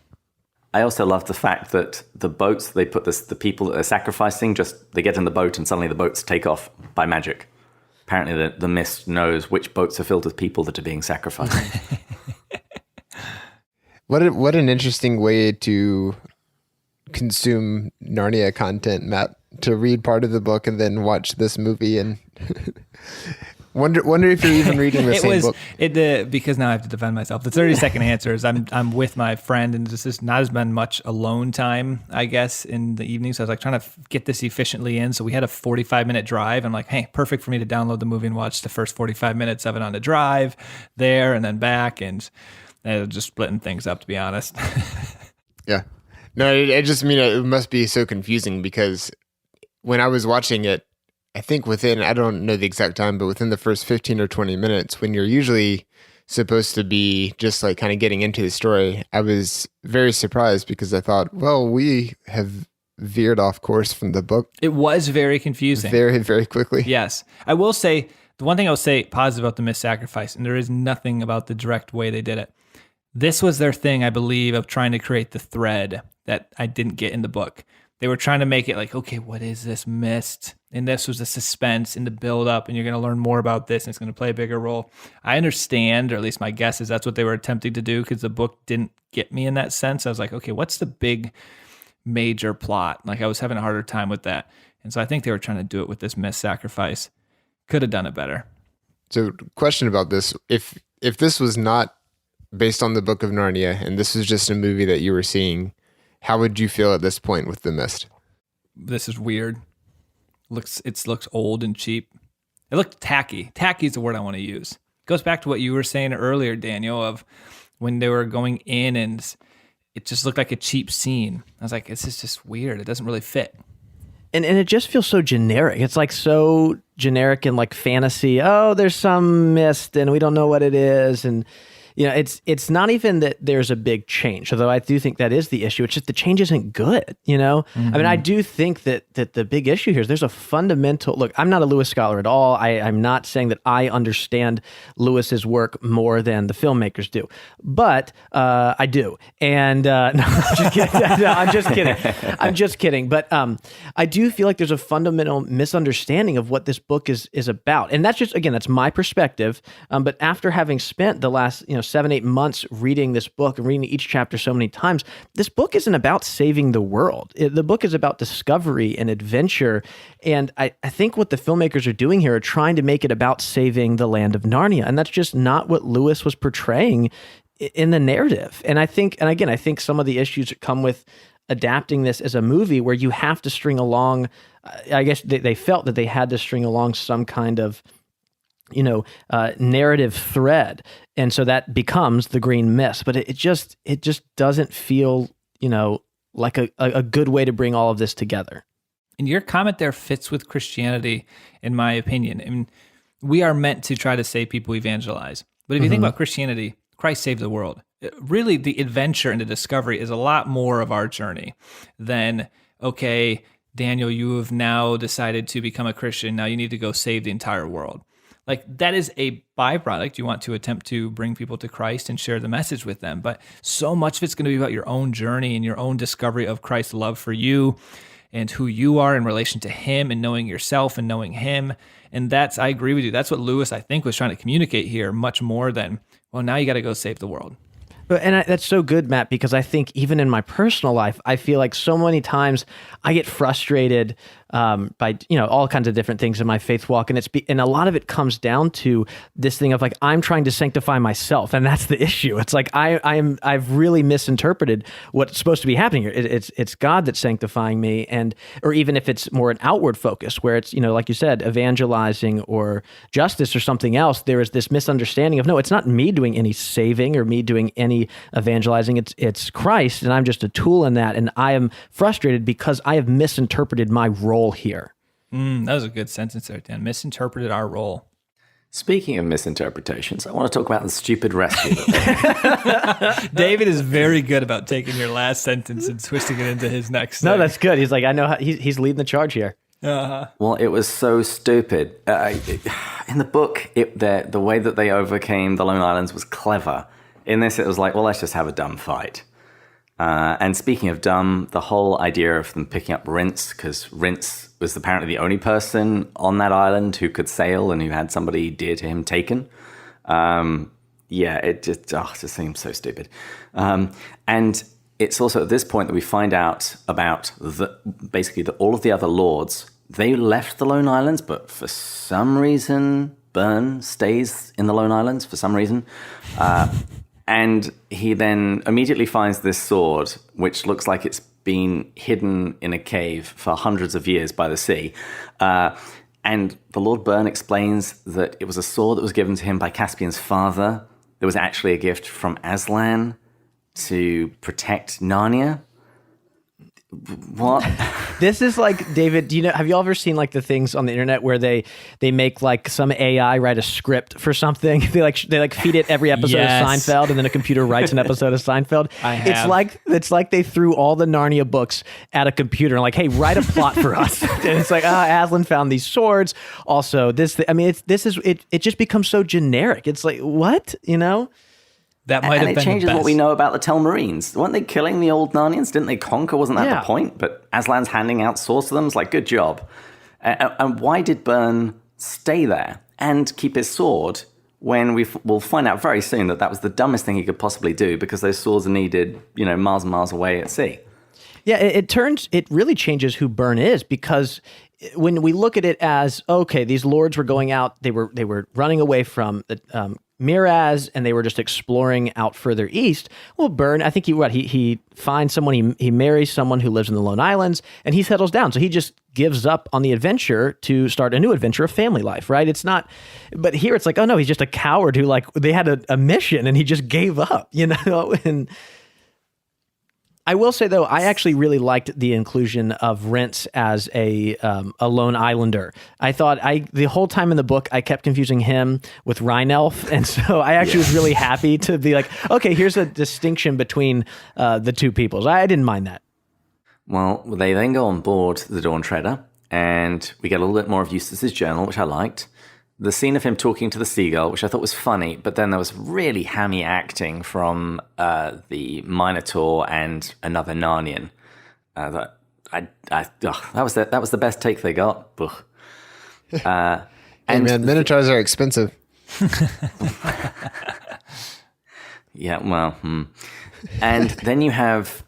I also love the fact that the boats, they put the people that are sacrificing, they get in the boat and suddenly the boats take off by magic. Apparently the mist knows which boats are filled with people that are being sacrificed. What an interesting way to consume Narnia content, Matt, to read part of the book and then watch this movie and wonder if you're even reading the same book. Because now I have to defend myself. The 30-second answer is I'm with my friend, and this is not as been much alone time, I guess, in the evening. So I was like trying to get this efficiently in. So we had a 45-minute drive. I'm like, hey, perfect for me to download the movie and watch the first 45 minutes of it on the drive there and then back, and just splitting things up, to be honest. Yeah. No, I just mean it must be so confusing because when I was watching it, I think I don't know the exact time, but within the first 15 or 20 minutes, when you're usually supposed to be just like kind of getting into the story, I was very surprised because I thought, well, we have veered off course from the book. It was very confusing. Very, very quickly. Yes. I will say, the one thing I'll say positive about the missed sacrifice, and there is nothing about the direct way they did it. This was their thing, I believe, of trying to create the thread that I didn't get in the book. They were trying to make it like, okay, what is this mist? And this was the suspense and the build up, and you're going to learn more about this, and it's going to play a bigger role. I understand, or at least my guess is that's what they were attempting to do, because the book didn't get me in that sense. I was like, okay, what's the big major plot? Like I was having a harder time with that. And so I think they were trying to do it with this missed sacrifice. Could have done it better. So question about this. If this was not based on the Book of Narnia, and this was just a movie that you were seeing, how would you feel at this point with the mist? This is weird. It looks old and cheap. It looked tacky. Tacky is the word I want to use. It goes back to what you were saying earlier, Daniel, of when they were going in and it just looked like a cheap scene. I was like, this is just weird. It doesn't really fit. And it just feels so generic. It's like so generic and like fantasy. Oh, there's some mist and we don't know what it is. And it's not even that there's a big change, although I do think that is the issue. It's just the change isn't good, Mm-hmm. I mean, I do think that the big issue here is there's a fundamental... Look, I'm not a Lewis scholar at all. I'm not saying that I understand Lewis's work more than the filmmakers do, but I do. And no, I'm just kidding. No, I'm just kidding. I'm just kidding. But I do feel like there's a fundamental misunderstanding of what this book is about. And that's just, again, that's my perspective. But after having spent the last 7-8 months reading this book and reading each chapter so many times, this book isn't about saving the world. The book is about discovery and adventure. And I think what the filmmakers are doing here are trying to make it about saving the land of Narnia. And that's just not what Lewis was portraying in the narrative. And I think some of the issues that come with adapting this as a movie where you have to string along, I guess they felt that they had to string along some kind of, narrative thread. And so that becomes the green mist, but it just doesn't feel, like a good way to bring all of this together. And your comment there fits with Christianity, in my opinion. I mean, we are meant to try to save people, evangelize. But if you think about Christianity, Christ saved the world. Really, the adventure and the discovery is a lot more of our journey than, okay, Daniel, you have now decided to become a Christian. Now you need to go save the entire world. Like, that is a byproduct. You want to attempt to bring people to Christ and share the message with them. But so much of it's going to be about your own journey and your own discovery of Christ's love for you and who you are in relation to him and knowing yourself and knowing him. And I agree with you. That's what Lewis, I think, was trying to communicate here much more than, well, now you got to go save the world. And that's so good, Matt, because I think even in my personal life, I feel like so many times I get frustrated by all kinds of different things in my faith walk, and a lot of it comes down to this thing of like I'm trying to sanctify myself, and that's the issue. It's like I've really misinterpreted what's supposed to be happening here. It's God that's sanctifying me, or even if it's more an outward focus, where it's like you said, evangelizing or justice or something else. There is this misunderstanding of no, it's not me doing any saving or me doing any evangelizing. It's Christ, and I'm just a tool in that, and I am frustrated because I have misinterpreted my role here. That was a good sentence there, Dan. Misinterpreted our role. Speaking of misinterpretations, I want to talk about the stupid rescue. David is very good about taking your last sentence and twisting it into his next thing. No, that's good. He's like, I know how he's leading the charge here. Uh-huh. Well, it was so stupid. In the book, the way that they overcame the Lone Islands was clever. In this, it was like, well, let's just have a dumb fight. And speaking of dumb, the whole idea of them picking up Rince, because Rince was apparently the only person on that island who could sail and who had somebody dear to him taken. It just seems so stupid. And it's also at this point that we find out about all of the other lords. They left the Lone Islands, but for some reason, Byrne stays in the Lone Islands for some reason. And he then immediately finds this sword, which looks like it's been hidden in a cave for hundreds of years by the sea. And the Lord Byrne explains that it was a sword that was given to him by Caspian's father. There was actually a gift from Aslan to protect Narnia. What? This is like, David, have you ever seen like the things on the internet where they make like some AI write a script for something? They feed it every episode of Seinfeld, and then a computer writes an episode of Seinfeld. I have. It's like they threw all the Narnia books at a computer and like, hey, write a plot for us. And it's like, Aslan found these swords. Also, it just becomes so generic. It's like, what? That might have been it changes the best. what we know about the Telmarines. Weren't they killing the old Narnians? Didn't they conquer? Wasn't that Yeah. the point? But Aslan's handing out swords to them. It's like, good job. And why did Byrne stay there and keep his sword when we'll find out very soon that was the dumbest thing he could possibly do, because those swords are needed, miles and miles away at sea? Yeah, it really changes who Byrne is, because when we look at it as, okay, these lords were going out, they were running away from the Miraz, and they were just exploring out further east. Well, Byrne, I think he finds someone, he marries someone who lives in the Lone Islands, and he settles down. So he just gives up on the adventure to start a new adventure of family life, right? It's not, but here it's like, oh no, he's just a coward who they had a mission and he just gave up, and I will say, though, I actually really liked the inclusion of Rince as a lone islander. I thought the whole time in the book, I kept confusing him with Rhine-Elf, and so I actually was really happy to be like, okay, here's a distinction between the two peoples. I didn't mind that. Well, they then go on board the Dawn Treader, and we get a little bit more of Eustace's journal, which I liked. The scene of him talking to the seagull, which I thought was funny, but then there was really hammy acting from the Minotaur and another Narnian. That was the best take they got. And man, Minotaurs are expensive. Yeah, well, And then you have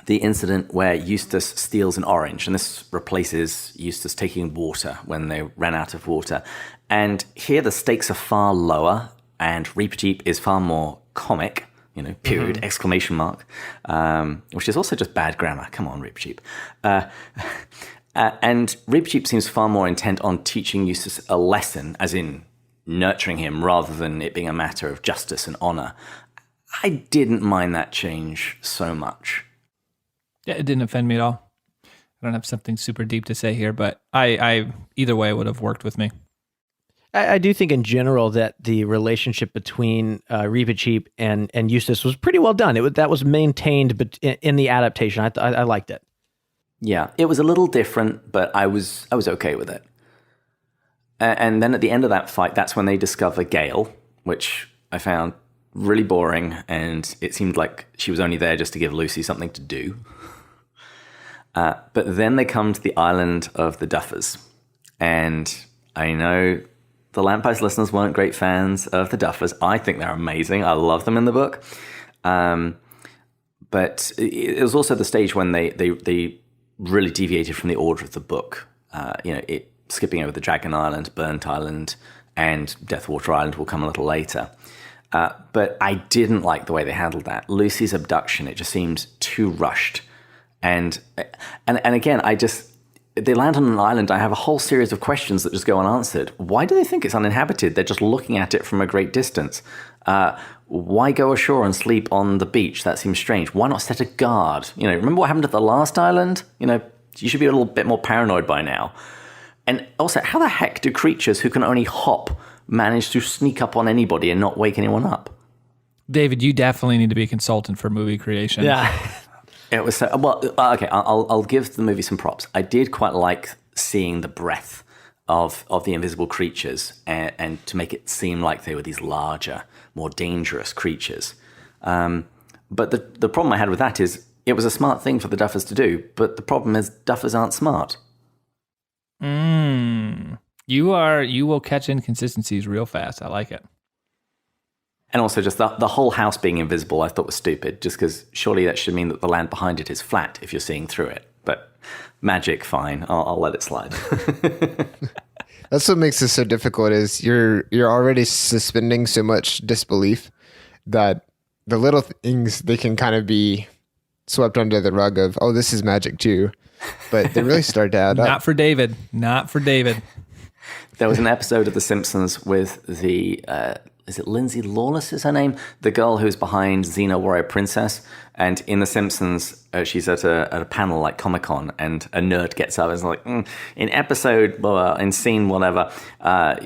the incident where Eustace steals an orange, and this replaces Eustace taking water when they ran out of water. And here the stakes are far lower. and Reaperjeep is far more comic, period, exclamation mark, which is also just bad grammar. Come on, Reaperjeep. And Reaperjeep seems far more intent on teaching Eustace a lesson, as in nurturing him, rather than it being a matter of justice and honor. I didn't mind that change so much. Yeah, it didn't offend me at all. I don't have something super deep to say here, but I either way would have worked with me. I do think in general that the relationship between Reaperjeep and Eustace was pretty well done. That was maintained, but in the adaptation, I liked it. Yeah, it was a little different, but I was okay with it. And then at the end of that fight, that's when they discover Gale, which I found really boring, and it seemed like she was only there just to give Lucy something to do. But then they come to the island of the Duffers, and I know the Lamppost listeners weren't great fans of the Duffers. I think they're amazing. I love them in the book. But it was also the stage when they really deviated from the order of the book. Skipping over the Dragon Island, Burnt Island, and Deathwater Island will come a little later. But I didn't like the way they handled that. Lucy's abduction, it just seemed too rushed. And again, they land on an island. I have a whole series of questions that just go unanswered. Why do they think it's uninhabited? They're just looking at it from a great distance. Why go ashore and sleep on the beach? That seems strange. Why not set a guard? Remember what happened at the last island? You should be a little bit more paranoid by now. And also, how the heck do creatures who can only hop manage to sneak up on anybody and not wake anyone up? David, you definitely need to be a consultant for movie creation. Yeah. It was so, well, okay, I'll give the movie some props. I did quite like seeing the breadth of the invisible creatures and to make it seem like they were these larger, more dangerous creatures. But the problem I had with that is it was a smart thing for the Duffers to do, but the problem is Duffers aren't smart. You will catch inconsistencies real fast. I like it. And also just the whole house being invisible I thought was stupid, just because surely that should mean that the land behind it is flat if you're seeing through it. But magic, fine. I'll let it slide. That's what makes this so difficult is you're already suspending so much disbelief that the little things, they can kind of be swept under the rug of, oh, this is magic too. But they really start to add up. Not for David. There was an episode of The Simpsons with the... is it Lindsay Lawless is her name? The girl who's behind Xena Warrior Princess. And in The Simpsons, she's at a panel like Comic-Con, and a nerd gets up and is like, in episode, in scene whatever,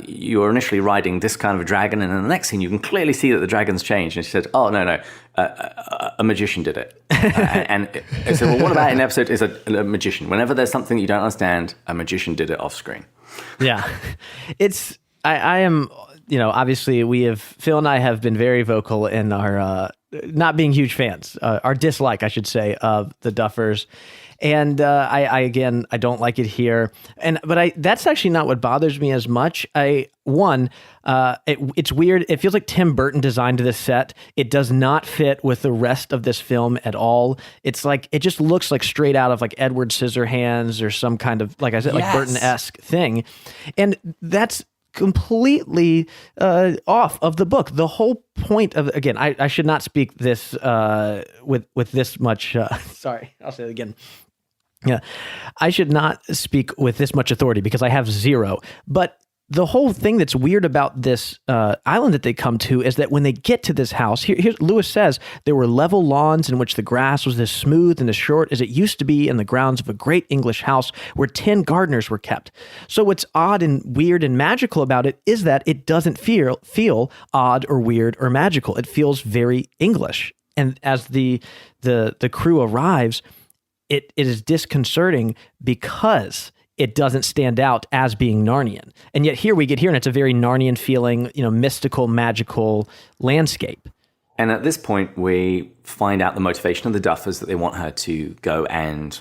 you were initially riding this kind of a dragon, and in the next scene you can clearly see that the dragon's changed. And she said, oh, no, a magician did it. And I said, well, what about in episode is a magician? Whenever there's something that you don't understand, a magician did it off screen. Yeah. I am... obviously Phil and I have been very vocal in our not being huge fans, our dislike, I should say, of the Duffers. And I don't like it here. But that's actually not what bothers me as much. It's weird. It feels like Tim Burton designed this set. It does not fit with the rest of this film at all. It's like, it just looks like straight out of like Edward Scissorhands or some kind of, like I said, like Burton-esque thing. And that's completely off of the book. The whole point of, again, I should not speak this with this much sorry, I'll say it again. Yeah, I should not speak with this much authority because I have zero. But the whole thing that's weird about this island that they come to is that when they get to this house, here Lewis says there were level lawns in which the grass was as smooth and as short as it used to be in the grounds of a great English house where 10 gardeners were kept. So what's odd and weird and magical about it is that it doesn't feel odd or weird or magical. It feels very English. And as the crew arrives, it is disconcerting because it doesn't stand out as being Narnian. And yet here we get here, and it's a very Narnian feeling, mystical, magical landscape. And at this point, we find out the motivation of the Duffers, that they want her to go and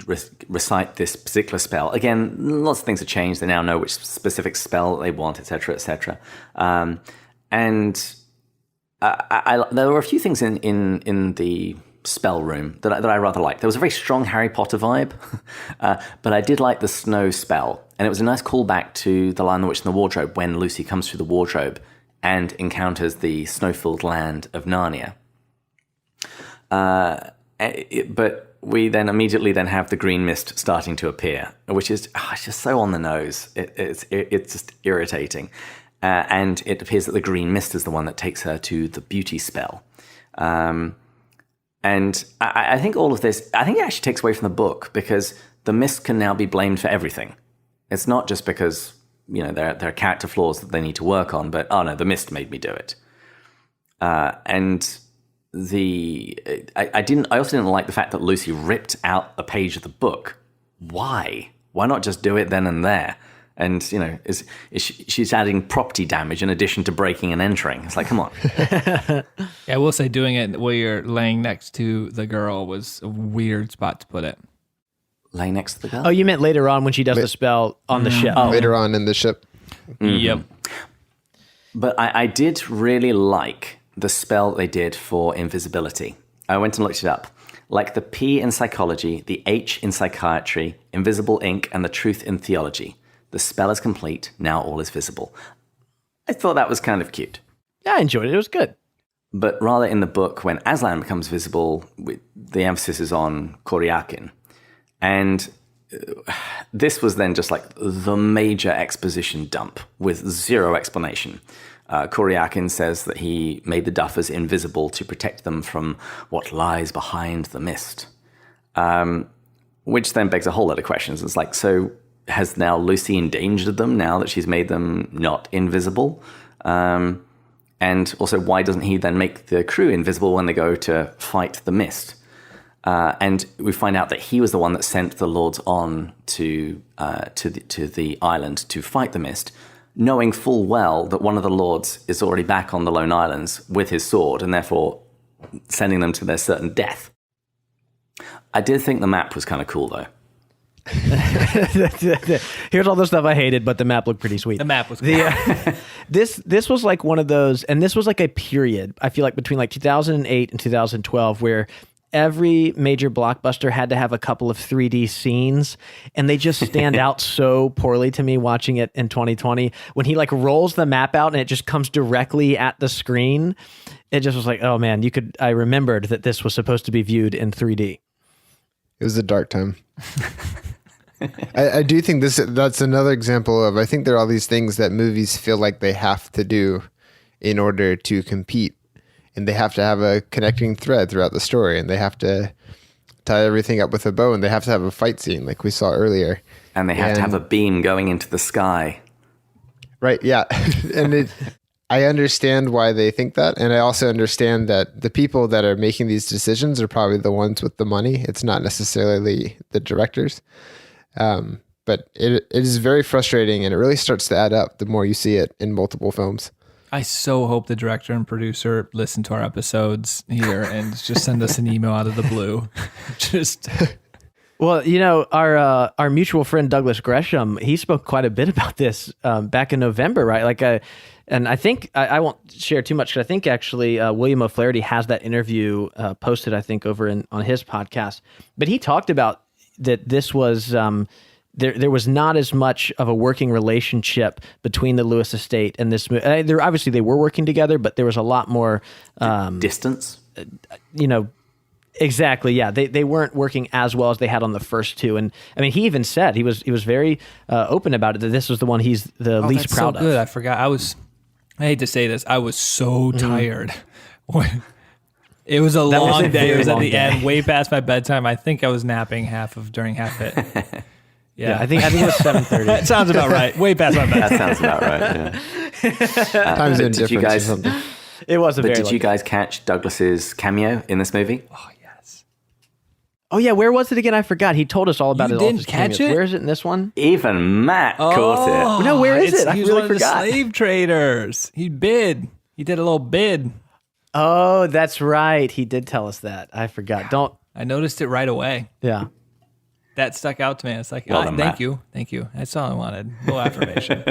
recite this particular spell. Again, lots of things have changed. They now know which specific spell they want, etc., etc. There were a few things in the spell room that I rather liked. There was a very strong Harry Potter vibe, but I did like the snow spell, and it was a nice callback to The Lion, the Witch, and the Wardrobe when Lucy comes through the wardrobe and encounters the snow-filled land of Narnia. But we then immediately have the green mist starting to appear, which is it's just so on the nose. It's just irritating. And it appears that the green mist is the one that takes her to the beauty spell. And I think all of this, I think it actually takes away from the book, because the mist can now be blamed for everything. It's not just because, there are character flaws that they need to work on, but, oh no, the mist made me do it. I also didn't like the fact that Lucy ripped out a page of the book. Why? Why not just do it then and there? And, she's adding property damage in addition to breaking and entering. It's like, come on. Yeah, I will say doing it while you're laying next to the girl was a weird spot to put it. Lay next to the girl? Oh, you meant later on when she does the spell on the ship. Later on in the ship. Mm-hmm. Yep. But I did really like the spell they did for invisibility. I went and looked it up. Like the P in psychology, the H in psychiatry, invisible ink, and the truth in theology. The spell is complete, now all is visible. I thought that was kind of cute. Yeah, I enjoyed it. It was good. But rather in the book, when Aslan becomes visible, the emphasis is on Coriakin. And this was then just like the major exposition dump with zero explanation. Coriakin says that he made the Duffers invisible to protect them from what lies behind the mist. Which then begs a whole lot of questions. It's like, so has now Lucy endangered them now that she's made them not invisible? And also, why doesn't he then make the crew invisible when they go to fight the mist? And we find out that he was the one that sent the lords on to the island to fight the mist, knowing full well that one of the lords is already back on the Lone Islands with his sword, and therefore sending them to their certain death. I did think the map was kind of cool, though. Here's all the stuff I hated, but the map looked pretty sweet. The map was cool. This was like one of those, and this was like a period, I feel like, between like 2008 and 2012, where every major blockbuster had to have a couple of 3D scenes, and they just stand out so poorly to me watching it in 2020. When he like rolls the map out and it just comes directly at the screen, it just was like, oh man, I remembered that this was supposed to be viewed in 3D. It was a dark time. I do think that's another example of, I think there are all these things that movies feel like they have to do in order to compete. And they have to have a connecting thread throughout the story, and they have to tie everything up with a bow, and they have to have a fight scene like we saw earlier. And they have to have a beam going into the sky. Right, yeah. And I understand why they think that, and I also understand that the people that are making these decisions are probably the ones with the money. It's not necessarily the directors. But it is very frustrating, and it really starts to add up the more you see it in multiple films. I so hope the director and producer listen to our episodes here and just send us an email out of the blue. Well, our mutual friend Douglas Gresham, he spoke quite a bit about this back in November, right? And I think I won't share too much, because I think actually William O'Flaherty has that interview posted, I think, over on his podcast. But he talked about that this was there was not as much of a working relationship between the Lewis estate and this movie. Obviously they were working together, but there was a lot more distance. Exactly. Yeah, they weren't working as well as they had on the first two. And I mean, he even said he was very open about it, that this was the one he's the least proud so good. of. I forgot. I hate to say this. I was so tired. It was a long day. It was at the end, way past my bedtime. I think I was napping during half it. Yeah, I think it was 7:30. That sounds about right. Way past my bedtime. That sounds about right. Yeah. Times in difference or something. It was a very. But did you guys catch Douglas's cameo in this movie? Oh yes. Oh yeah, where was it again? I forgot. He told us all about You it. didn't catch it? Where is it in this one? Even Matt caught it. No, where is it? I He was really one of forgot. the slave traders. He did a little bid. Oh, that's right. He did tell us that. I forgot. I noticed it right away. Yeah. That stuck out to me. It's like, Well done, Matt. thank you. That's all I wanted. A little affirmation.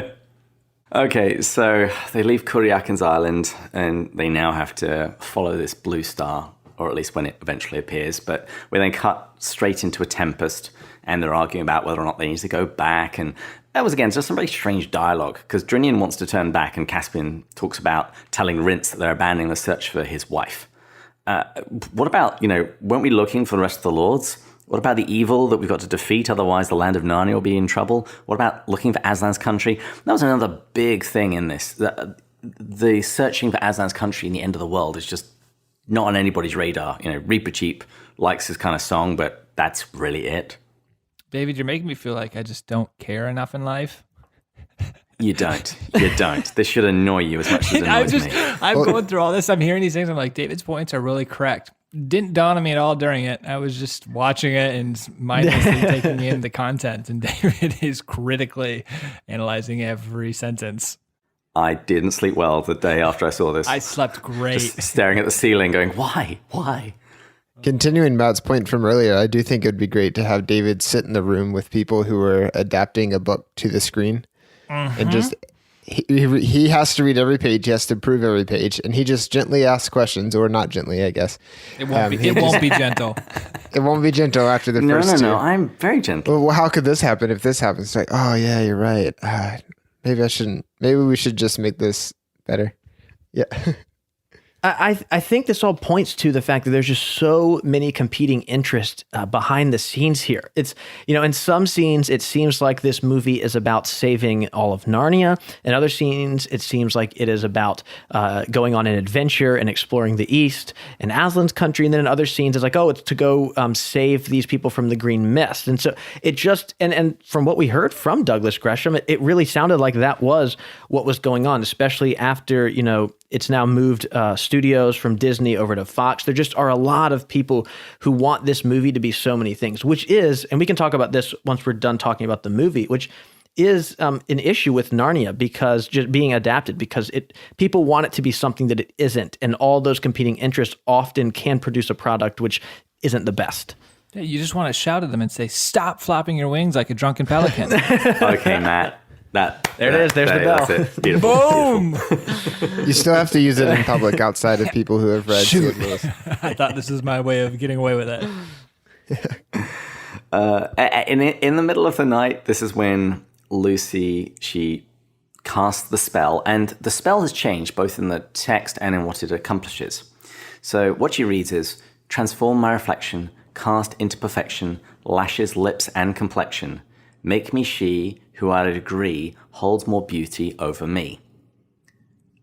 Okay, so they leave Coriakin's island, and they now have to follow this blue star, or at least when it eventually appears. But we then cut straight into a Tempest, and they're arguing about whether or not they need to go back. And That was, again, just some very strange dialogue, because Drinian wants to turn back, and Caspian talks about telling Rince that they're abandoning the search for his wife. What about, weren't we looking for the rest of the lords? What about the evil that we've got to defeat? Otherwise, the land of Narnia will be in trouble. What about looking for Aslan's country? That was another big thing in this. The searching for Aslan's country in the end of the world is just not on anybody's radar. Reaper Cheap likes his kind of song, but that's really it. David, you're making me feel like I just don't care enough in life. You don't. This should annoy you as much as it annoys me. I'm going through all this. I'm hearing these things. I'm like, David's points are really correct. Didn't dawn on me at all during it. I was just watching it and mindlessly taking in the content. And David is critically analyzing every sentence. I didn't sleep well the day after I saw this. I slept great. Just staring at the ceiling going, why? Continuing Matt's point from earlier, I do think it would be great to have David sit in the room with people who are adapting a book to the screen. And just, he has to read every page, he has to prove every page, and he just gently asks questions, or not gently, I guess. It won't be gentle. It won't be gentle after the first two. No, I'm very gentle. Well, how could this happen if this happens? It's like, oh yeah, you're right. Maybe I shouldn't. Maybe we should just make this better. Yeah. I think this all points to the fact that there's just so many competing interests behind the scenes here. It's, in some scenes, it seems like this movie is about saving all of Narnia. In other scenes, it seems like it is about going on an adventure and exploring the East and Aslan's country. And then in other scenes, it's like, it's to go save these people from the Green Mist. And so it just, and from what we heard from Douglas Gresham, it really sounded like that was what was going on, especially after, it's now moved studios from Disney over to Fox. There just are a lot of people who want this movie to be so many things, which is, and we can talk about this once we're done talking about the movie, which is an issue with Narnia because just being adapted, because people want it to be something that it isn't. And all those competing interests often can produce a product which isn't the best. Yeah, you just want to shout at them and say, stop flapping your wings like a drunken pelican. Okay, Matt. There it is. There's the bell. That's it. Beautiful. Boom! Beautiful. You still have to use it in public outside of people who have read C.S. Lewis. I thought this was my way of getting away with it. In the middle of the night, this is when Lucy, she casts the spell, and the spell has changed both in the text and in what it accomplishes. So what she reads is, transform my reflection, cast into perfection, lashes, lips, and complexion. Make me she who at a degree holds more beauty over me.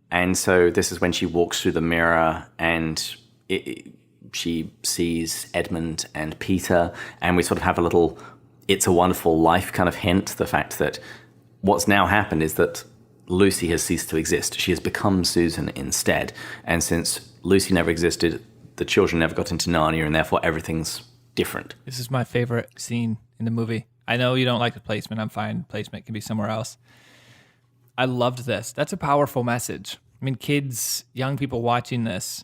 And so this is when she walks through the mirror and she sees Edmund and Peter, and we sort of have a little It's a Wonderful Life kind of hint, the fact that what's now happened is that Lucy has ceased to exist. She has become Susan instead. And since Lucy never existed, the children never got into Narnia, and therefore everything's different. This is my favorite scene in the movie. I know you don't like the placement. I'm fine. Placement can be somewhere else. I loved this. That's a powerful message. I mean, kids, young people watching this,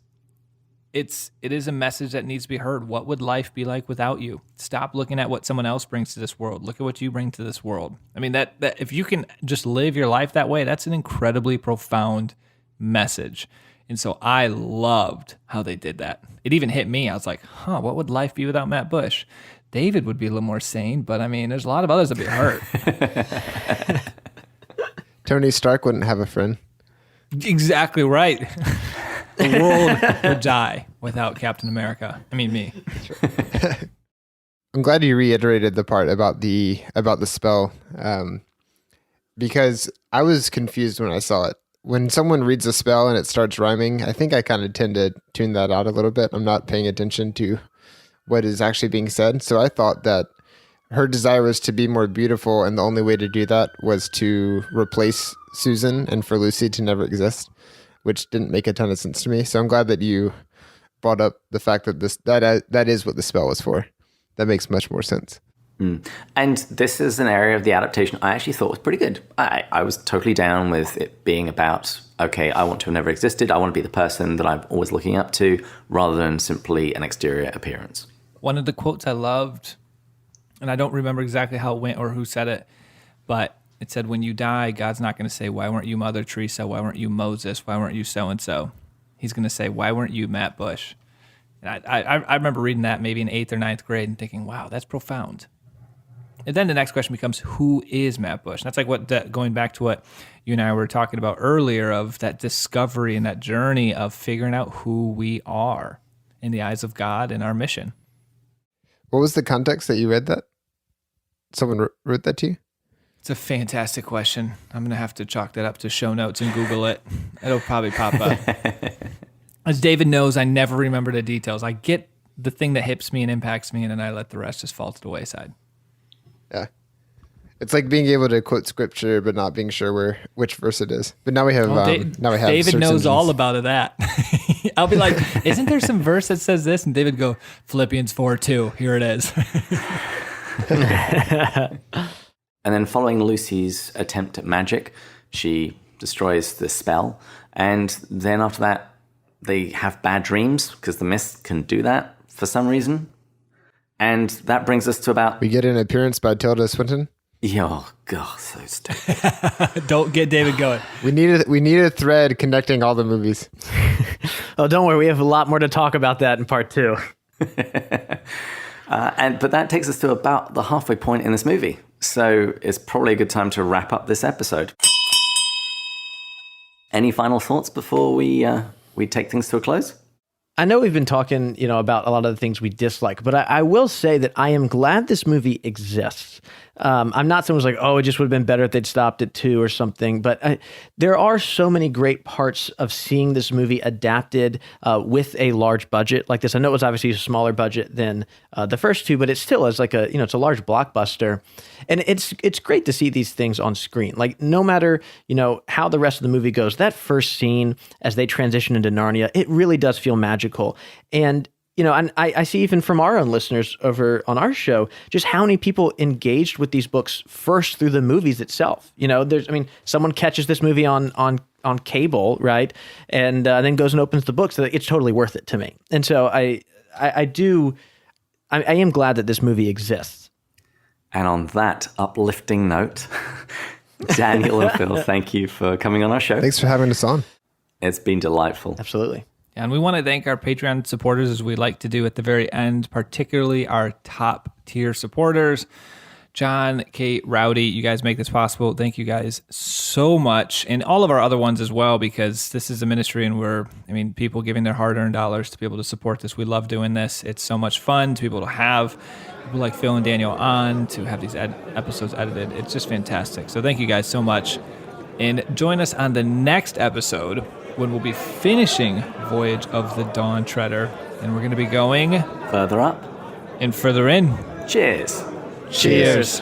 it is a message that needs to be heard. What would life be like without you? Stop looking at what someone else brings to this world. Look at what you bring to this world. I mean, that if you can just live your life that way, that's an incredibly profound message. And so I loved how they did that. It even hit me. I was like, what would life be without Matt Bush? David would be a little more sane, but I mean, there's a lot of others that would be hurt. Tony Stark wouldn't have a friend. Exactly right. The world would die without Captain America. I mean, me. I'm glad you reiterated the part about the spell, because I was confused when I saw it. When someone reads a spell and it starts rhyming, I think I kind of tend to tune that out a little bit. I'm not paying attention to what is actually being said. So I thought that her desire was to be more beautiful, and the only way to do that was to replace Susan and for Lucy to never exist, which didn't make a ton of sense to me. So I'm glad that you brought up the fact that that is what the spell was for. That makes much more sense. And this is an area of the adaptation I actually thought was pretty good. I was totally down with it being about, okay, I want to have never existed. I want to be the person that I'm always looking up to, rather than simply an exterior appearance. One of the quotes I loved, and I don't remember exactly how it went or who said it, but it said, when you die, God's not going to say, why weren't you Mother Teresa? Why weren't you Moses? Why weren't you so-and-so? He's going to say, why weren't you Matt Bush? And I remember reading that maybe in 8th or 9th grade and thinking, wow, that's profound. And then the next question becomes, who is Matt Bush? And that's like going back to what you and I were talking about earlier, of that discovery and that journey of figuring out who we are in the eyes of God and our mission. What was the context that you read that? Someone wrote that to you? It's a fantastic question. I'm going to have to chalk that up to show notes and Google it. It'll probably pop up. As David knows, I never remember the details. I get the thing that hits me and impacts me, and then I let the rest just fall to the wayside. Yeah. It's like being able to quote scripture, but not being sure which verse it is. But now we have, David knows all about that. I'll be like, isn't there some verse that says this? And David go, Philippians 4:2. Here it is. And then following Lucy's attempt at magic, she destroys the spell. And then after that, they have bad dreams because the mist can do that for some reason. And that brings us to about... We get an appearance by Tilda Swinton. Oh, God, so stupid. Don't get David going. We need a thread connecting all the movies. Oh, don't worry. We have a lot more to talk about that in part 2. But that takes us to about the halfway point in this movie. So it's probably a good time to wrap up this episode. Any final thoughts before we take things to a close? I know we've been talking, about a lot of the things we dislike, but I will say that I am glad this movie exists. I'm not someone who's like, oh, it just would have been better if they'd stopped at 2 or something. But there are so many great parts of seeing this movie adapted with a large budget like this. I know it was obviously a smaller budget than the first 2, but it still is like it's a large blockbuster. And it's great to see these things on screen. Like no matter, how the rest of the movie goes, that first scene as they transition into Narnia, it really does feel magical. And and I see even from our own listeners over on our show, just how many people engaged with these books first through the movies itself. Someone catches this movie on cable, right? And then goes and opens the book. So it's totally worth it to me. And so I am glad that this movie exists. And on that uplifting note, Daniel and Phil, thank you for coming on our show. Thanks for having us on. It's been delightful. Absolutely. And we want to thank our Patreon supporters, as we like to do at the very end, particularly our top tier supporters. John, Kate, Rowdy, you guys make this possible. Thank you guys so much. And all of our other ones as well, because this is a ministry and people giving their hard-earned dollars to be able to support this. We love doing this. It's so much fun to be able to have people like Phil and Daniel on, to have these episodes edited. It's just fantastic. So thank you guys so much. And join us on the next episode, when we'll be finishing Voyage of the Dawn Treader, and we're going to be going Further up and further in. Cheers. Cheers.